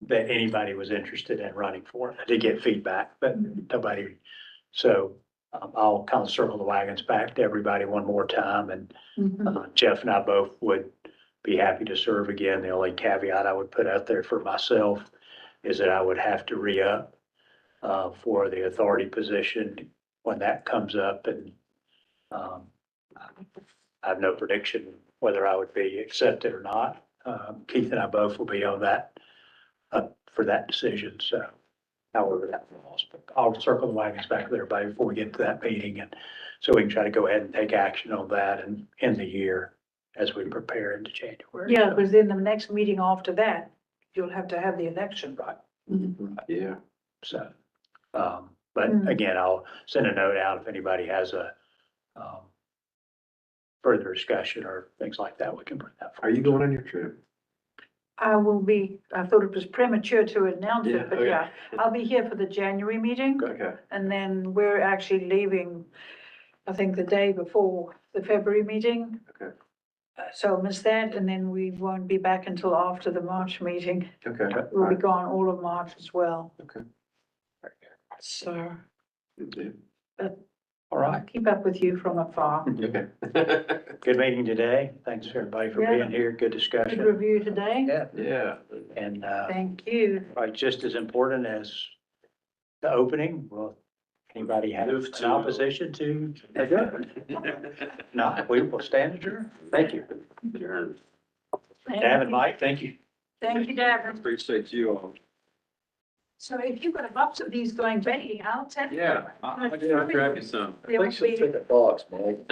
that anybody was interested in running for it. I did get feedback, but nobody, so I'll kind of circle the wagons back to everybody one more time, and Mhm. Jeff and I both would be happy to serve again. The only caveat I would put out there for myself is that I would have to re-up for the authority position when that comes up, and um, I have no prediction whether I would be accepted or not. Keith and I both will be on that, for that decision, so however that falls. But I'll circle the wagons back with everybody before we get to that meeting, and so we can try to go ahead and take action on that and end the year as we prepare into January. Yeah, So, because then the next meeting after that, you'll have to have the election. Right. Yeah. So, but Mm. again, I'll send a note out if anybody has a, further discussion or things like that, we can bring that Are you forward. going on your trip? I will be, I thought it was premature to announce Yeah, it, but okay. yeah, I'll be here for the January meeting. Okay. And then we're actually leaving, I think, the day before the February meeting. Okay. So I'll miss that, and then we won't be back until after the March meeting. Okay. We'll be gone all of March as well. Okay. So Good All I'll right, keep up with you from afar. deal. Okay. good meeting today. Thanks everybody for Yeah. being here. Good Good discussion. review today. Yeah, Yeah. and, Thank you. probably just as important as the opening, well, anybody have Move an to- opposition to adjourn? No, we will stand adjourned. Thank you. Adjourned. Thank Dav and you. Mike, thank you. Thank you, Devin. Appreciate you all. So if you've got a box of these going baking, I'll tell you. Yeah, I'll grab you some. There will be a box, Mike.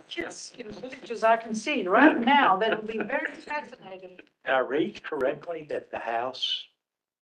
just pictures I can see right now that'll be very fascinating. Did I read correctly that the House